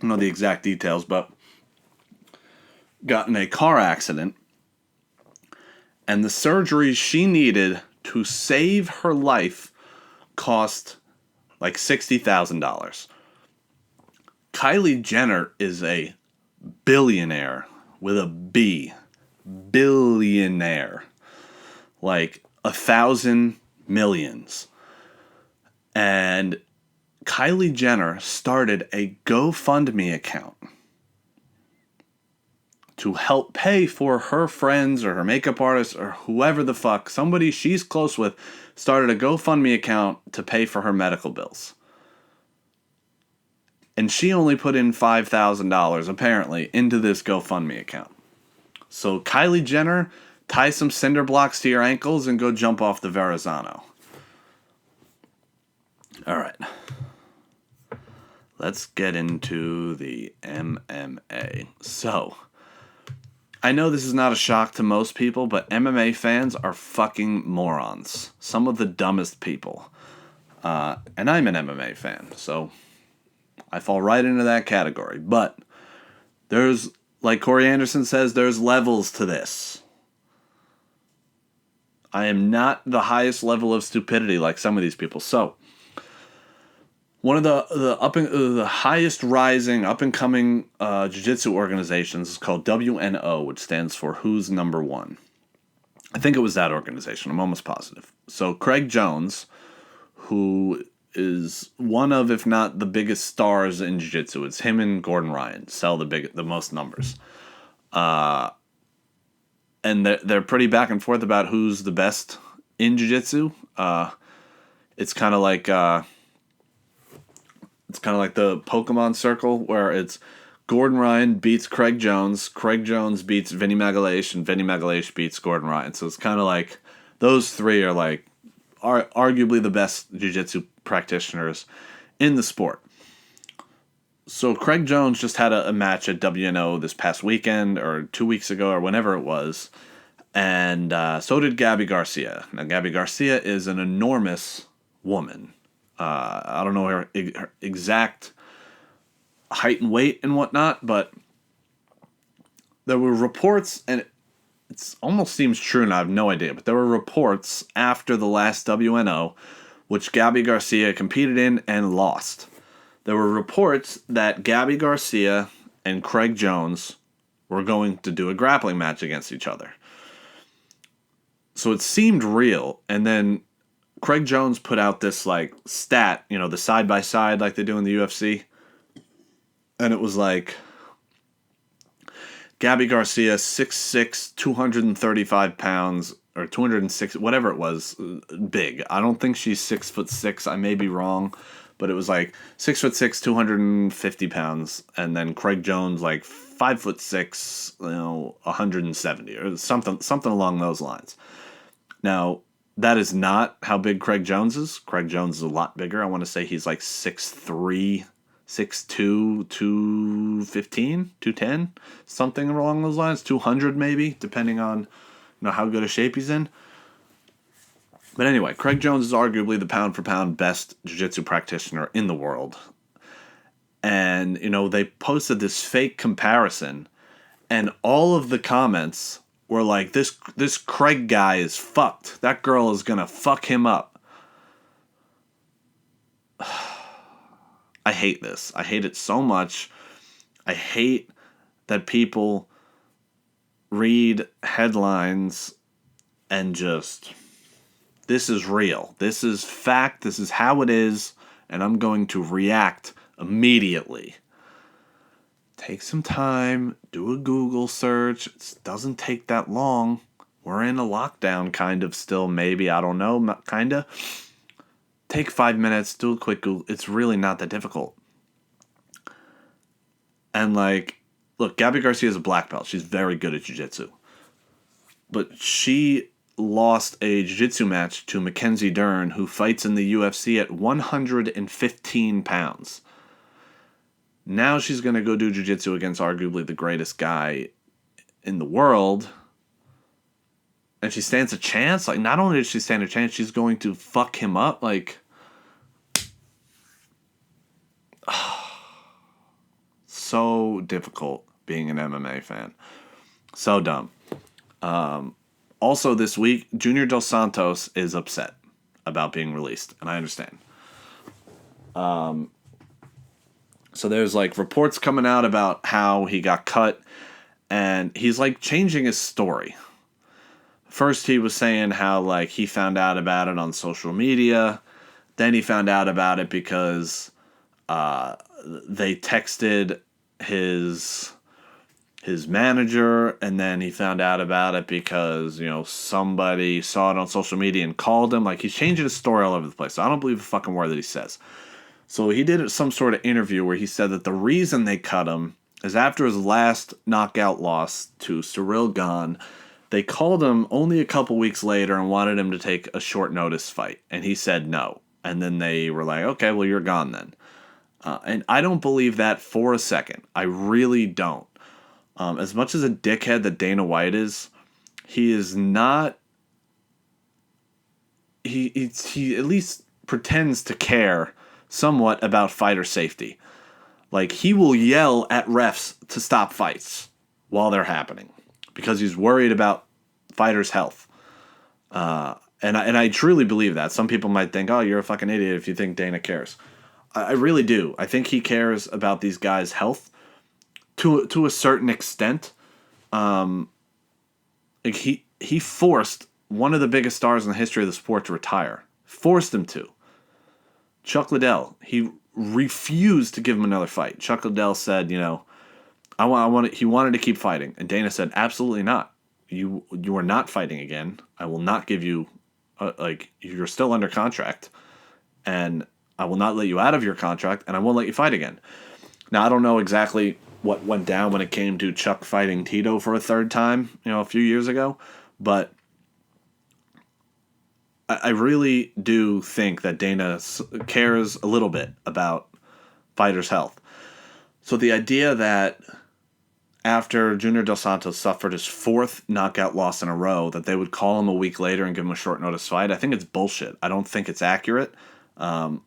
Speaker 1: don't know the exact details, but got in a car accident, and the surgery she needed to save her life cost like $60,000. Kylie Jenner is a billionaire with a B. Billionaire. Like 1,000 millions. And Kylie Jenner started a GoFundMe account to help pay for her friends or her makeup artist or whoever the fuck, somebody she's close with, started a GoFundMe account to pay for her medical bills. And she only put in $5,000, apparently, into this GoFundMe account. So Kylie Jenner, tie some cinder blocks to your ankles and go jump off the Verrazano. All right. Let's get into the MMA. So, I know this is not a shock to most people, but MMA fans are fucking morons. Some of the dumbest people. And I'm an MMA fan, so I fall right into that category. But there's, like Corey Anderson says, there's levels to this. I am not the highest level of stupidity like some of these people. So, one of the highest rising, up-and-coming jiu-jitsu organizations is called WNO, which stands for Who's Number One. I think it was that organization. I'm almost positive. So Craig Jones, who is one of, if not the biggest stars in jiu-jitsu, it's him and Gordon Ryan sell the most numbers. And they're pretty back and forth about who's the best in jiu-jitsu. It's kind of like the Pokemon circle where it's Gordon Ryan beats Craig Jones beats Vinny Magalhaes, and Vinny Magalhaes beats Gordon Ryan. So it's kind of like those three are arguably the best jiu-jitsu practitioners in the sport. So Craig Jones just had a match at WNO this past weekend or 2 weeks ago or whenever it was. And so did Gabby Garcia. Now, Gabby Garcia is an enormous woman. I don't know her exact height and weight and whatnot, but there were reports, and it almost seems true, and I have no idea, but there were reports after the last WNO, which Gabby Garcia competed in and lost. There were reports that Gabby Garcia and Craig Jones were going to do a grappling match against each other. So it seemed real, and then Craig Jones put out this stat, the side by side like they do in the UFC. And it was like Gabby Garcia, 6'6", 235 pounds, or 206, whatever it was, big. I don't think she's 6'6". I may be wrong, but it was 6'6", 250 pounds. And then Craig Jones 5'6", 170 or something along those lines. Now, that is not how big Craig Jones is. Craig Jones is a lot bigger. I want to say he's 6'3", 6'2", 215, 210, something along those lines. 200 maybe, depending on how good a shape he's in. But anyway, Craig Jones is arguably the pound-for-pound best jiu-jitsu practitioner in the world. And, they posted this fake comparison, and all of the comments were like, this Craig guy is fucked. That girl is going to fuck him up. I hate this. I hate it so much. I hate that people read headlines and just, this is real. This is fact. This is how it is. And I'm going to react immediately. Take some time, do a Google search. It doesn't take that long. We're in a lockdown kind of still, maybe. I don't know, kind of. Take 5 minutes, do a quick Google. It's really not that difficult. And look, Gabby Garcia is a black belt. She's very good at jiu-jitsu. But she lost a jiu-jitsu match to Mackenzie Dern, who fights in the UFC at 115 pounds. Now she's going to go do jiu-jitsu against arguably the greatest guy in the world. And she stands a chance. Not only does she stand a chance, she's going to fuck him up. so difficult being an MMA fan. So dumb. Also this week, Junior Dos Santos is upset about being released, and I understand. So there's like reports coming out about how he got cut, and he's like changing his story. First he was saying how like he found out about it on social media. Then he found out about it because they texted his manager, and then he found out about it because, you know, somebody saw it on social media and called him. Like, he's changing his story all over the place. So I don't believe a fucking word that he says. So he did some sort of interview where he said that the reason they cut him is after his last knockout loss to Cyril Gane, they called him only a couple weeks later and wanted him to take a short notice fight. And he said no. And then they were like, okay, well, you're gone then. And I don't believe that for a second. I really don't. As much as a dickhead that Dana White is, he is not... He at least pretends to care somewhat about fighter safety. Like, he will yell at refs to stop fights while they're happening because he's worried about fighters' health. And I truly believe that. Some people might think, oh, you're a fucking idiot if you think Dana cares. I really do. I think he cares about these guys' health to a certain extent. Like he forced one of the biggest stars in the history of the sport to retire. Forced him to. Chuck Liddell, he refused to give him another fight. Chuck Liddell said, you know, he wanted to keep fighting. And Dana said, absolutely not. You are not fighting again. I will not give you, you're still under contract. And I will not let you out of your contract, and I won't let you fight again. Now, I don't know exactly what went down when it came to Chuck fighting Tito for a third time, you know, a few years ago. But I really do think that Dana cares a little bit about fighters' health. So the idea that after Junior Dos Santos suffered his fourth knockout loss in a row, that they would call him a week later and give him a short notice fight, I think it's bullshit. I don't think it's accurate. I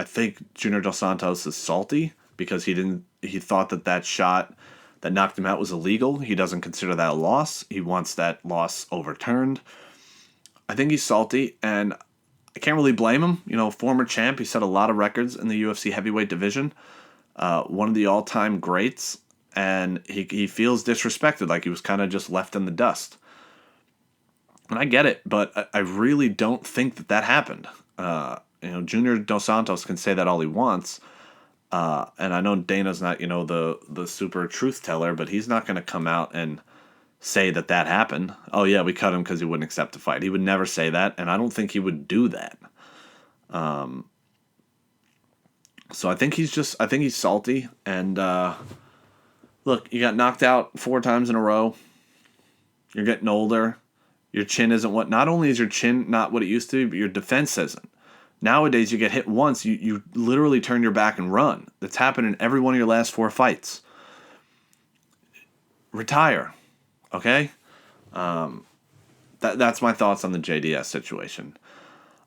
Speaker 1: think Junior Dos Santos is salty because he thought that shot that knocked him out was illegal. He doesn't consider that a loss. He wants that loss overturned. I think he's salty, and I can't really blame him. You know, former champ, he set a lot of records in the UFC heavyweight division. One of the all-time greats, and he feels disrespected, like he was kind of just left in the dust. And I get it, but I really don't think that happened. Junior Dos Santos can say that all he wants. And I know Dana's not, the super truth teller, but he's not going to come out and say that happened. Oh yeah, we cut him because he wouldn't accept the fight. He would never say that, and I don't think he would do that. So I think he's salty. And look, you got knocked out 4 times in a row. You're getting older. Your chin isn't not only is your chin not what it used to be, but your defense isn't. Nowadays, you get hit once, you literally turn your back and run. That's happened in every one of your last 4 fights. Retire, okay? That's my thoughts on the JDS situation.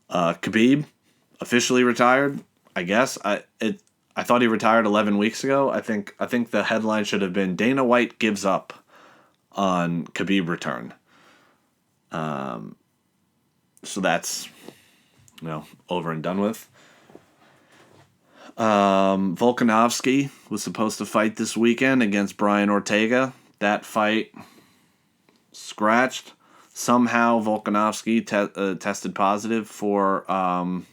Speaker 1: Khabib officially retired, I guess. I thought he retired 11 weeks ago. I think the headline should have been Dana White gives up on Khabib return. So that's, over and done with. Volkanovski was supposed to fight this weekend against Brian Ortega. That fight scratched. Somehow Volkanovski tested positive for, I'd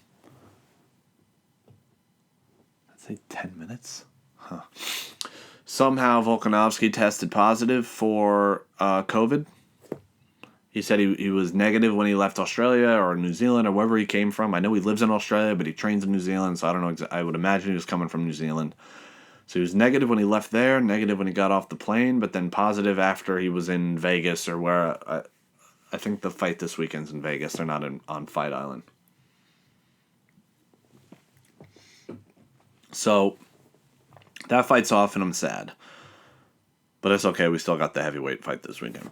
Speaker 1: say 10 minutes? Huh. Somehow Volkanovski tested positive for COVID. He said he was negative when he left Australia or New Zealand or wherever he came from. I know he lives in Australia, but he trains in New Zealand, so I don't know. I would imagine he was coming from New Zealand. So he was negative when he left there, negative when he got off the plane, but then positive after he was in Vegas or where. I think the fight this weekend's in Vegas. They're not on Fight Island. So that fight's off, and I'm sad. But it's okay. We still got the heavyweight fight this weekend.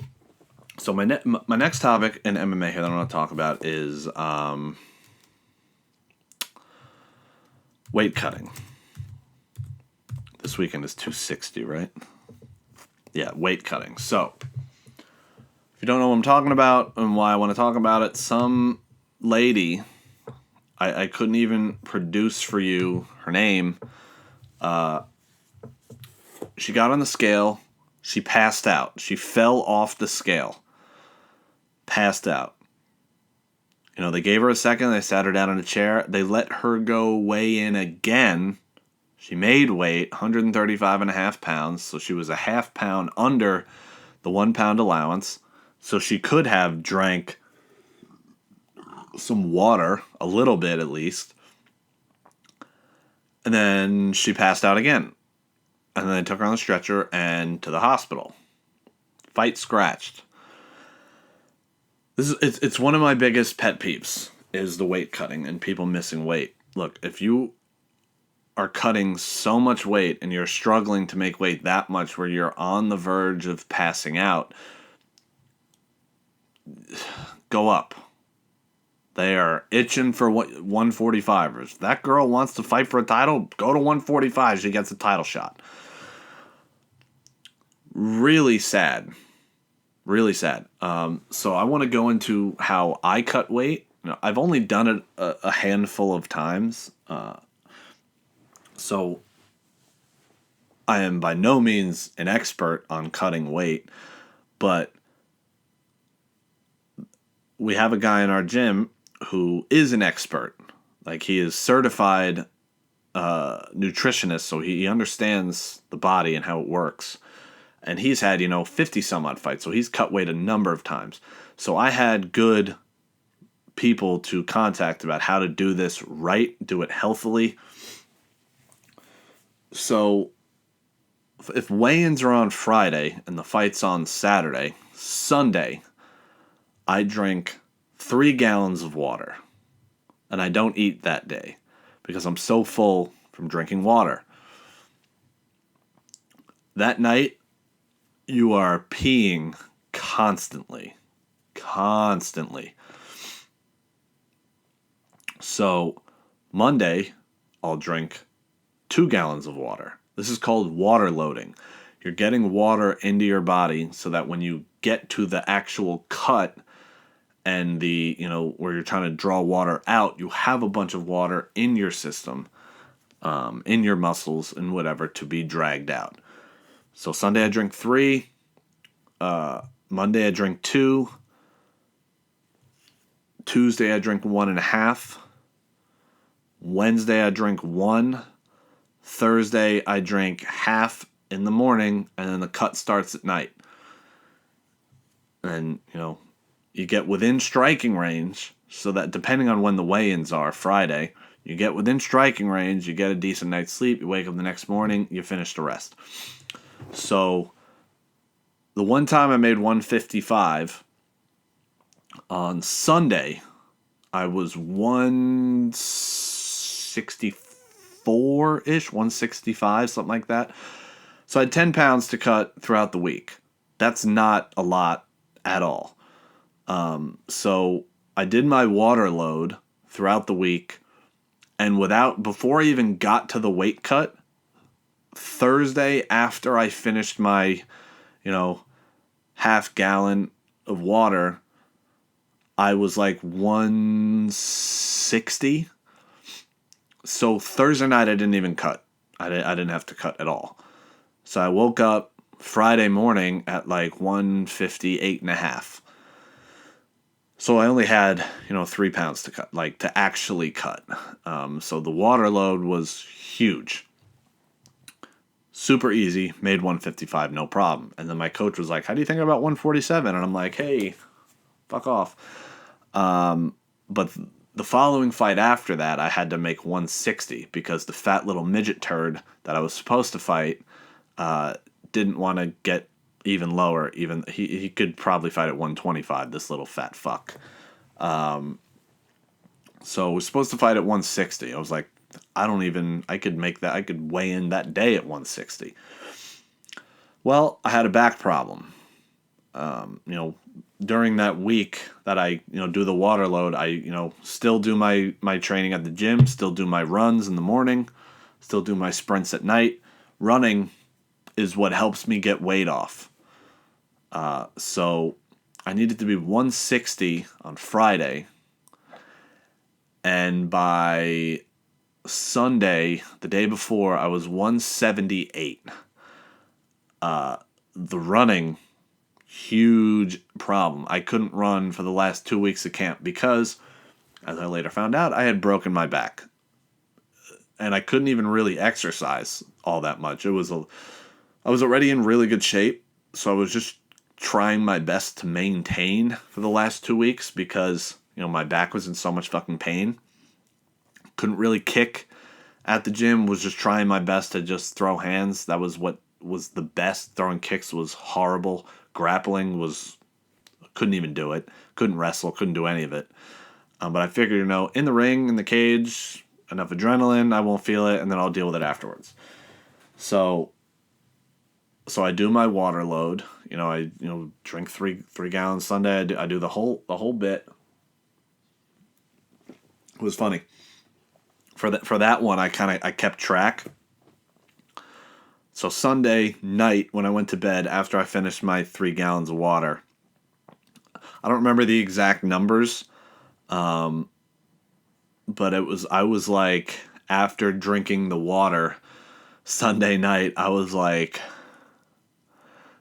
Speaker 1: So my next topic in MMA here that I want to talk about is weight cutting. This weekend is 260, right? Yeah, weight cutting. So, if you don't know what I'm talking about and why I want to talk about it, some lady, I couldn't even produce for you her name. She got on the scale. She passed out. She fell off the scale. Passed out. You know, they gave her a second. They sat her down in a chair. They let her go weigh in again. She made weight, 135 and a half pounds. So she was a half pound under the 1 pound allowance. So she could have drank some water, a little bit at least. And then she passed out again. And then they took her on the stretcher and to the hospital. Fight scratched. It's one of my biggest pet peeves is the weight cutting and people missing weight. Look, if you are cutting so much weight and you're struggling to make weight that much where you're on the verge of passing out, go up. They are itching for 145ers. That girl wants to fight for a title, go to 145. She gets a title shot. Really sad. Really sad. So I want to go into how I cut weight. You know, I've only done it a handful of times. So I am by no means an expert on cutting weight, but we have a guy in our gym who is an expert. Like, he is certified nutritionist, so he understands the body and how it works. And he's had, 50 some odd fights, so he's cut weight a number of times. So I had good people to contact about how to do this right, do it healthily. So if weigh-ins are on Friday and the fight's on Saturday, Sunday, I drink 3 gallons of water. And I don't eat that day because I'm so full from drinking water. That night, you are peeing constantly. Constantly. So Monday, I'll drink 2 gallons of water. This is called water loading. You're getting water into your body so that when you get to the actual cut and the, where you're trying to draw water out, you have a bunch of water in your system, in your muscles and whatever to be dragged out. So Sunday I drink 3, Monday I drink 2, Tuesday I drink 1.5, Wednesday I drink 1, Thursday I drink half in the morning, and then the cut starts at night. And, you get within striking range, so that depending on when the weigh-ins are, Friday, you get within striking range, you get a decent night's sleep, you wake up the next morning, you finish the rest. So the one time I made 155, on Sunday, I was 164-ish, 165, something like that. So I had 10 pounds to cut throughout the week. That's not a lot at all. So I did my water load throughout the week, and before I even got to the weight cut, Thursday after I finished my, half gallon of water, I was like 160. So Thursday night I didn't even cut. I didn't have to cut at all. So I woke up Friday morning at like 158.5. So I only had, 3 pounds to cut, like to actually cut. So the water load was huge. Super easy, made 155, no problem. And then my coach was like, how do you think about 147? And I'm like, hey, fuck off. But the following fight after that, I had to make 160 because the fat little midget turd that I was supposed to fight didn't want to get even lower. Even he could probably fight at 125, this little fat fuck. So I was supposed to fight at 160. I was like, I could make that, I could weigh in that day at 160. Well, I had a back problem. During that week that I, do the water load, I, still do my training at the gym, still do my runs in the morning, still do my sprints at night, running is what helps me get weight off. So I needed to be 160 on Friday, and by Sunday, the day before, I was 178. The running, huge problem. I couldn't run for the last 2 weeks of camp because, as I later found out, I had broken my back. And I couldn't even really exercise all that much. I was already in really good shape, so I was just trying my best to maintain for the last 2 weeks because, my back was in so much fucking pain. Couldn't really kick at the gym, was just trying my best to just throw hands. That was what was the best. Throwing kicks was horrible. Grappling couldn't even do it. Couldn't wrestle, couldn't do any of it. But I figured, in the ring, in the cage, enough adrenaline, I won't feel it, and then I'll deal with it afterwards. So I do my water load. I drink three gallons Sunday. I do the whole bit. It was funny. For that one, I kept track. So Sunday night when I went to bed after I finished my 3 gallons of water, I don't remember the exact numbers, but I was like, after drinking the water Sunday night, I was like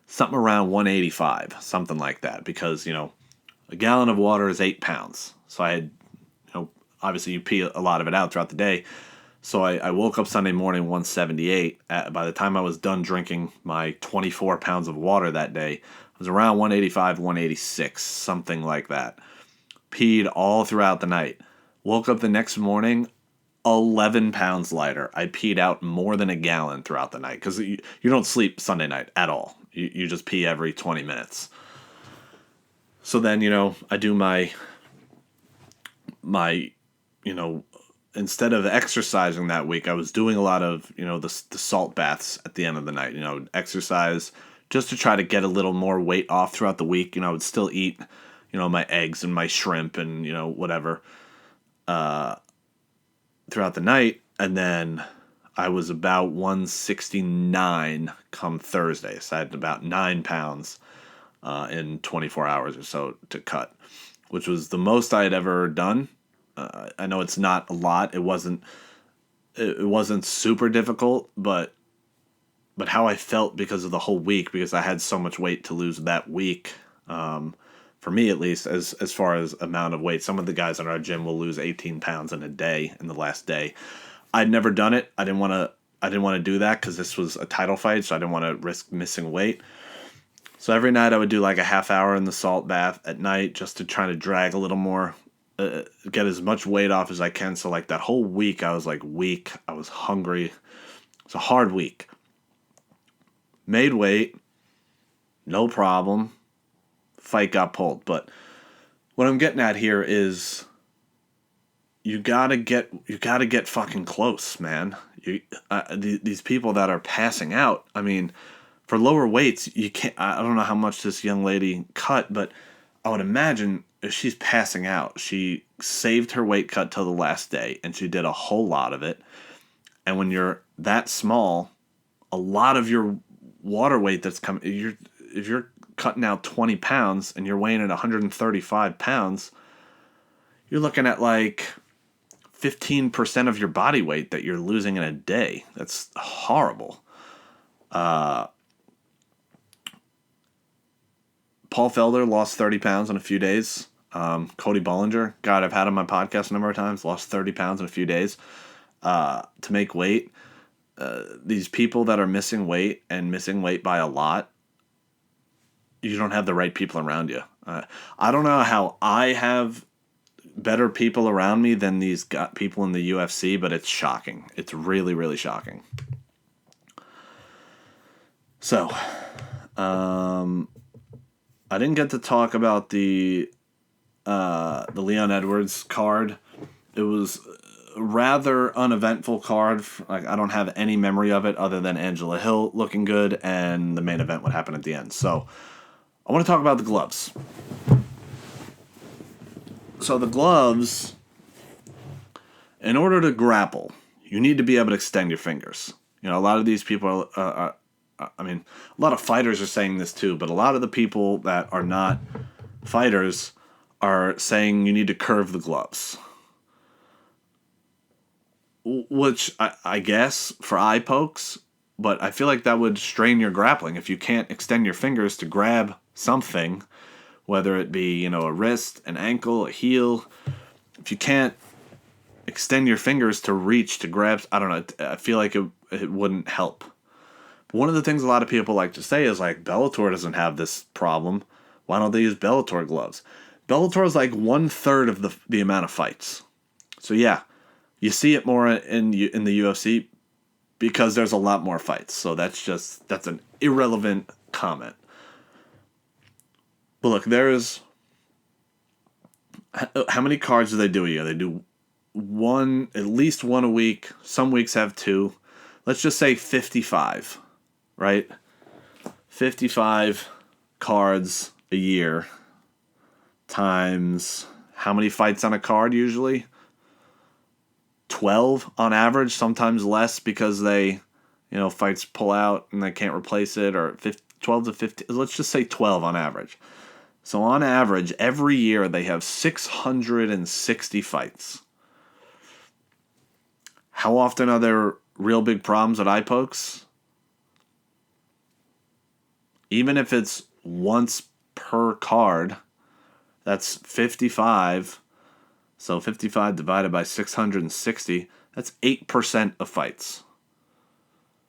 Speaker 1: something around 185, something like that, because a gallon of water is 8 pounds. So I had, obviously you pee a lot of it out throughout the day. So I woke up Sunday morning 178. By the time I was done drinking my 24 pounds of water that day, I was around 185, 186, something like that. Peed all throughout the night. Woke up the next morning 11 pounds lighter. I peed out more than a gallon throughout the night because you don't sleep Sunday night at all. You just pee every 20 minutes. So then, I do my instead of exercising that week, I was doing a lot of, the salt baths at the end of the night, exercise just to try to get a little more weight off throughout the week. I would still eat, my eggs and my shrimp and, whatever, throughout the night. And then I was about 169 come Thursday. So I had about 9 pounds in 24 hours or so to cut, which was the most I had ever done. I know it's not a lot. It wasn't super difficult, but how I felt because of the whole week, because I had so much weight to lose that week, for me at least, as far as amount of weight. Some of the guys in our gym will lose 18 pounds in a day, in the last day. I'd never done it. I didn't want to do that because this was a title fight, so I didn't want to risk missing weight. So every night I would do like a half hour in the salt bath at night just to try to drag a little more, get as much weight off as I can. So like that whole week I was like weak. I was hungry. It's a hard week. Made weight. No problem. Fight got pulled. But what I'm getting at here is you gotta get fucking close, man. These people that are passing out, I mean, for lower weights, you can't. I don't know how much this young lady cut, but I would imagine if she's passing out, she saved her weight cut till the last day, and she did a whole lot of it. And when you're that small, a lot of your water weight that's coming, if you're cutting out 20 pounds and you're weighing at 135 pounds, you're looking at like 15% of your body weight that you're losing in a day. That's horrible. Paul Felder lost 30 pounds in a few days. Cody Bollinger, God, I've had him on my podcast a number of times, lost 30 pounds in a few days to make weight. These people that are missing weight and missing weight by a lot, you don't have the right people around you. I don't know how I have better people around me than these people in the UFC, but it's shocking. It's really, really shocking. So, I didn't get to talk about the Leon Edwards card. It was a rather uneventful card. Like, I don't have any memory of it other than Angela Hill looking good and the main event, what happened at the end. So I want to talk about the gloves. So the gloves, in order to grapple, you need to be able to extend your fingers. You know, a lot of these people I mean, a lot of fighters are saying this too, but a lot of the people that are not fighters are saying you need to curve the gloves. Which I guess for eye pokes, but I feel like that would strain your grappling if you can't extend your fingers to grab something, whether it be, you know, a wrist, an ankle, a heel. If you can't extend your fingers to reach to grab, I don't know, I feel like it wouldn't help. One of the things a lot of people like to say is like Bellator doesn't have this problem. Why don't they use Bellator gloves? Bellator is like 1/3 of the amount of fights. So yeah, you see it more in the UFC because there's a lot more fights. So that's an irrelevant comment. But look, there's how many cards do they do a year? They do one, at least one a week. Some weeks have two. Let's just say 55, right? 55 cards a year times how many fights on a card usually? 12 on average, sometimes less because fights pull out and they can't replace it, or 12 to 15. Let's just say 12 on average. So on average, every year they have 660 fights. How often are there real big problems at eye pokes? Even if it's once per card, that's 55. So 55 divided by 660, that's 8% of fights.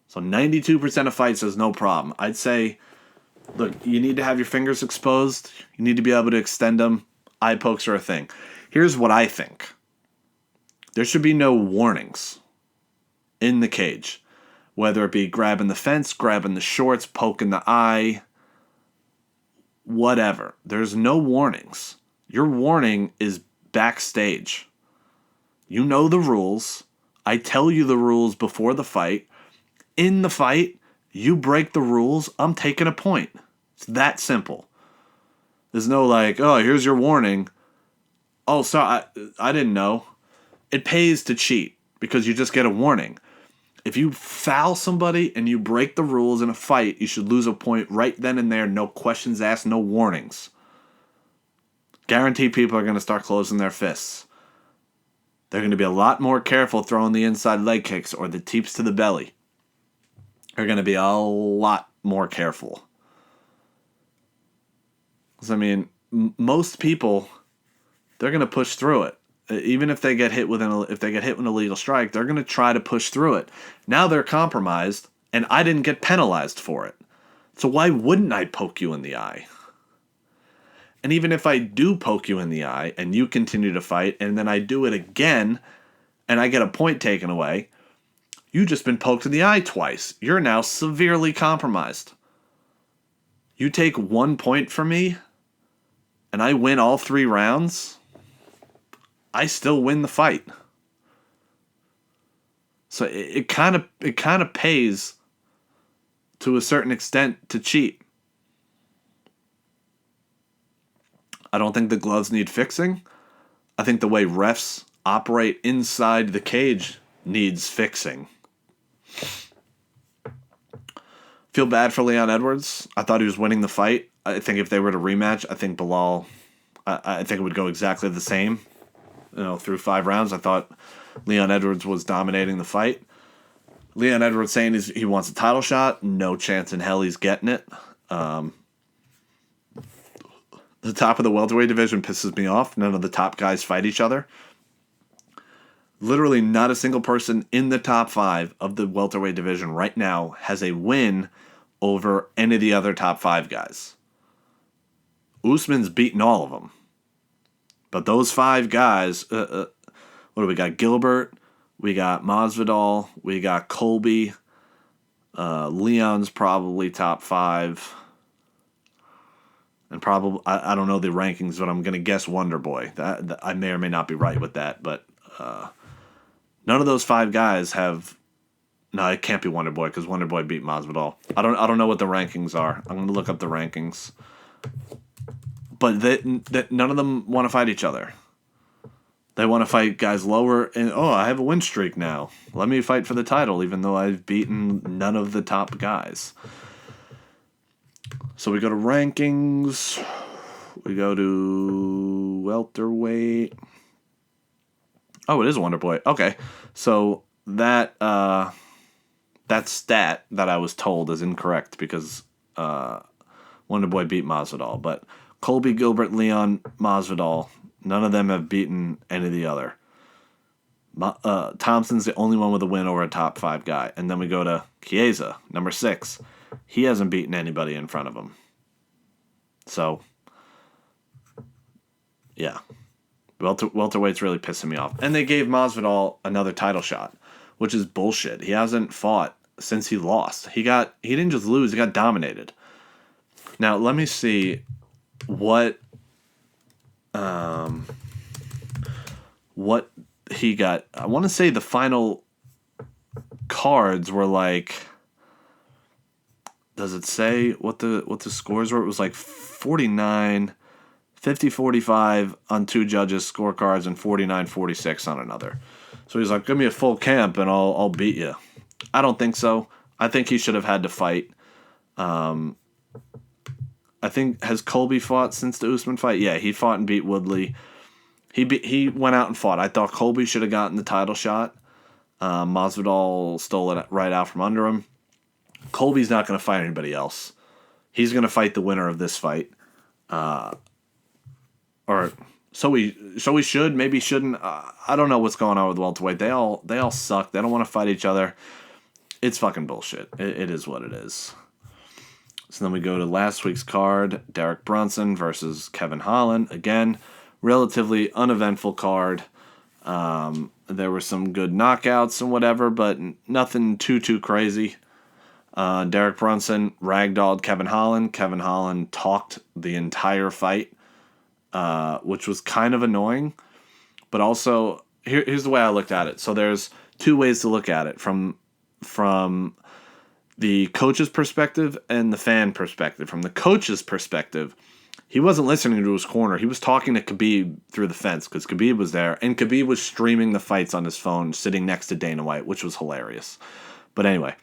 Speaker 1: So 92% of fights is no problem. I'd say, look, you need to have your fingers exposed. You need to be able to extend them. Eye pokes are a thing. Here's what I think. There should be no warnings in the cage. Whether it be grabbing the fence, grabbing the shorts, poking the eye, whatever. There's no warnings. Your warning is backstage. You know the rules. I tell you the rules before the fight. In the fight, you break the rules, I'm taking a point. It's that simple. There's no like, oh, here's your warning. Oh, sorry, I didn't know. It pays to cheat because you just get a warning. If you foul somebody and you break the rules in a fight, you should lose a point right then and there. No questions asked, no warnings. Guaranteed people are going to start closing their fists. They're going to be a lot more careful throwing the inside leg kicks or the teeps to the belly. They're going to be a lot more careful. Because, I mean, most people, they're going to push through it. Even if they get hit with an illegal strike, they're going to try to push through it. Now they're compromised, and I didn't get penalized for it. So why wouldn't I poke you in the eye? And even if I do poke you in the eye and you continue to fight and then I do it again and I get a point taken away, you've just been poked in the eye twice. You're now severely compromised. You take 1 point from me and I win all 3 rounds, I still win the fight. So it kind of pays to a certain extent to cheat. I don't think the gloves need fixing. I think the way refs operate inside the cage needs fixing. Feel bad for Leon Edwards. I thought he was winning the fight. I think if they were to rematch, I think Bilal, I think it would go exactly the same. Through 5 rounds, I thought Leon Edwards was dominating the fight. Leon Edwards saying he wants a title shot. No chance in hell he's getting it. The top of the welterweight division pisses me off. None of the top guys fight each other. Literally not a single person in the top 5 of the welterweight division right now has a win over any of the other top 5 guys. Usman's beaten all of them. But those 5 guys, what do we got? Gilbert, we got Masvidal, we got Colby, Leon's probably top 5. And probably, I don't know the rankings, but I'm going to guess Wonderboy. That I may or may not be right with that, but none of those 5 guys have. No, it can't be Wonderboy because Wonderboy beat Masvidal. I don't know what the rankings are. I'm going to look up the rankings. But none of them want to fight each other. They want to fight guys lower, and I have a win streak now. Let me fight for the title, even though I've beaten none of the top guys. So we go to rankings. We go to welterweight. Oh, it is Wonder Boy. Okay, so that stat that I was told is incorrect because Wonder Boy beat Masvidal, but Colby, Gilbert, Leon, Masvidal, none of them have beaten any of the other. Thompson's the only one with a win over a top 5 guy. And then we go to Chiesa, number 6. He hasn't beaten anybody in front of him. So, yeah. Welterweight's really pissing me off. And they gave Masvidal another title shot, which is bullshit. He hasn't fought since he lost. He didn't just lose, he got dominated. Now, let me see what he got. I want to say the final cards were like, does it say what the scores were? It was like 49, 50-45 on 2 judges' scorecards and 49-46 on another. So he's like, give me a full camp and I'll beat you. I don't think so. I think he should have had to fight. I think, has Colby fought since the Usman fight? Yeah, he fought and beat Woodley. He went out and fought. I thought Colby should have gotten the title shot. Masvidal stole it right out from under him. Colby's not going to fight anybody else. He's going to fight the winner of this fight. Or so he should, maybe shouldn't. I don't know what's going on with welterweight. They all suck. They don't want to fight each other. It's fucking bullshit. It is what it is. So then we go to last week's card, Derek Brunson versus Kevin Holland. Again, relatively uneventful card. There were some good knockouts and whatever, but nothing too crazy. Derek Brunson ragdolled Kevin Holland. Kevin Holland talked the entire fight, which was kind of annoying. But also, here's the way I looked at it. So there's 2 ways to look at it. From the coach's perspective and the fan perspective. From the coach's perspective, he wasn't listening to his corner. He was talking to Khabib through the fence because Khabib was there, and Khabib was streaming the fights on his phone sitting next to Dana White, which was hilarious. But anyway,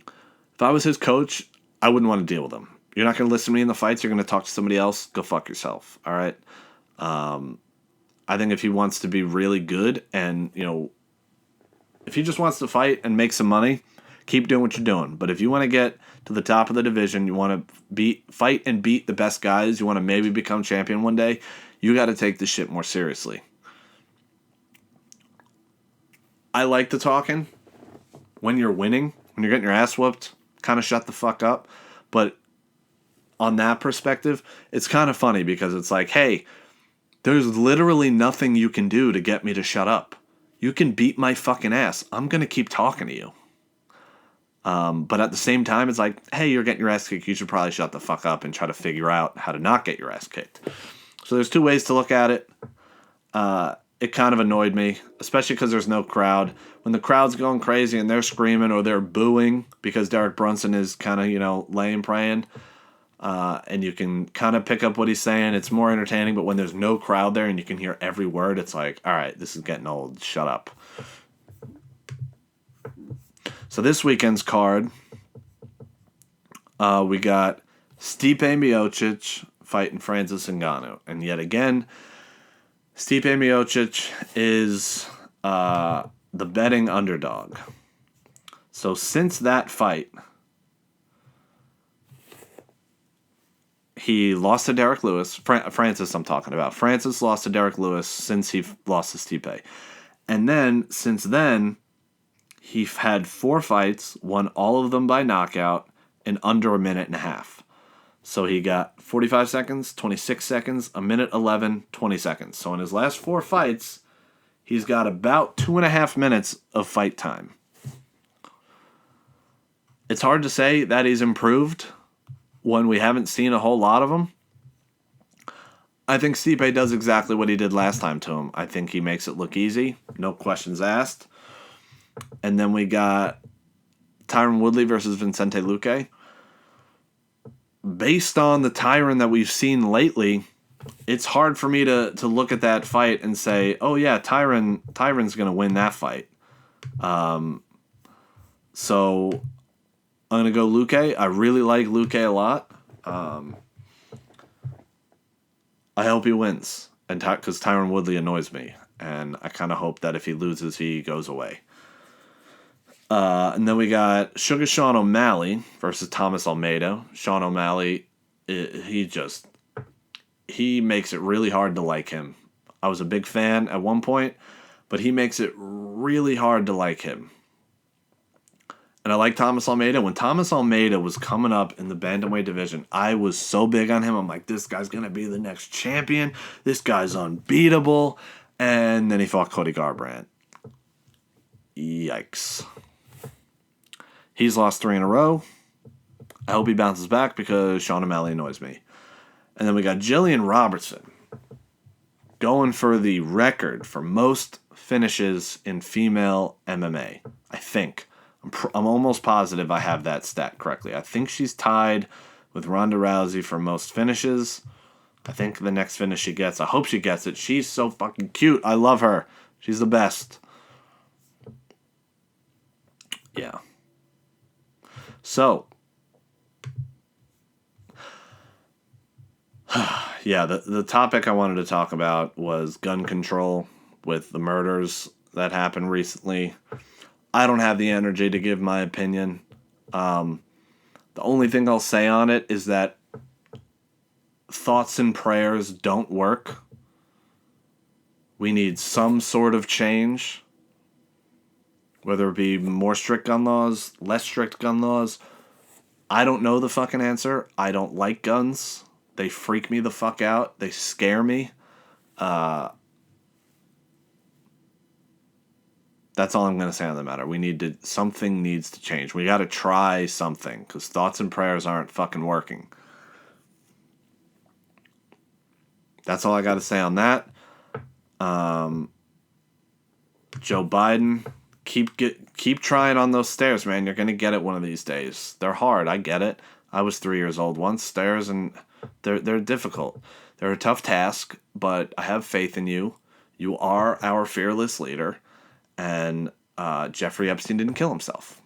Speaker 1: if I was his coach, I wouldn't want to deal with him. You're not going to listen to me in the fights. You're going to talk to somebody else. Go fuck yourself. All right? I think if he wants to be really good and, if he just wants to fight and make some money, keep doing what you're doing. But if you want to get to the top of the division, you want to fight and beat the best guys, you want to maybe become champion one day, you got to take this shit more seriously. I like the talking. When you're winning, when you're getting your ass whooped, kind of shut the fuck up. But on that perspective, it's kind of funny because it's like, hey, there's literally nothing you can do to get me to shut up. You can beat my fucking ass. I'm going to keep talking to you. But at the same time, it's like, hey, you're getting your ass kicked. You should probably shut the fuck up and try to figure out how to not get your ass kicked. So there's 2 ways to look at it. It kind of annoyed me, especially because there's no crowd. When the crowd's going crazy and they're screaming or they're booing because Derek Brunson is kind of, laying praying, and you can kind of pick up what he's saying, it's more entertaining. But when there's no crowd there and you can hear every word, it's like, all right, this is getting old. Shut up. So this weekend's card, we got Stipe Miocic fighting Francis Ngannou. And yet again, Stipe Miocic is the betting underdog. So since that fight, he lost to Derek Lewis. Francis I'm talking about. Francis lost to Derek Lewis since he lost to Stipe. And then, since then, he had 4 fights, won all of them by knockout in under a minute and a half. So he got 45 seconds, 26 seconds, a minute 11, 20 seconds. So in his last 4 fights, he's got about 2.5 minutes of fight time. It's hard to say that he's improved when we haven't seen a whole lot of him. I think Stipe does exactly what he did last time to him. I think he makes it look easy, no questions asked. And then we got Tyron Woodley versus Vicente Luque. Based on the Tyron that we've seen lately, it's hard for me to look at that fight and say, oh yeah, Tyron's gonna win that fight. So I'm gonna go Luque. I really like Luque a lot. I hope he wins, and because Tyron Woodley annoys me, and I kind of hope that if he loses, he goes away. And then we got Sugar Sean O'Malley versus Thomas Almeida. Sean O'Malley, he makes it really hard to like him. I was a big fan at one point, but he makes it really hard to like him. And I like Thomas Almeida. When Thomas Almeida was coming up in the bantamweight division, I was so big on him. I'm like, this guy's going to be the next champion. This guy's unbeatable. And then he fought Cody Garbrandt. Yikes. He's lost 3 in a row. I hope he bounces back because Sean O'Malley annoys me. And then we got Jillian Robertson going for the record for most finishes in female MMA. I think. I'm almost positive I have that stat correctly. I think she's tied with Ronda Rousey for most finishes. I think the next finish she gets, I hope she gets it. She's so fucking cute. I love her. She's the best. Yeah. So, yeah, the topic I wanted to talk about was gun control with the murders that happened recently. I don't have the energy to give my opinion. The only thing I'll say on it is that thoughts and prayers don't work. We need some sort of change, whether it be more strict gun laws, less strict gun laws. I don't know the fucking answer. I don't like guns. They freak me the fuck out. They scare me. That's all I'm going to say on the matter. Something needs to change. We got to try something because thoughts and prayers aren't fucking working. That's all I got to say on that. Joe Biden, keep trying on those stairs, man. You're going to get it one of these days. They're hard. I get it. I was 3 years old once. Stairs, and they're difficult. They're a tough task, but I have faith in you. You are our fearless leader. And Jeffrey Epstein didn't kill himself.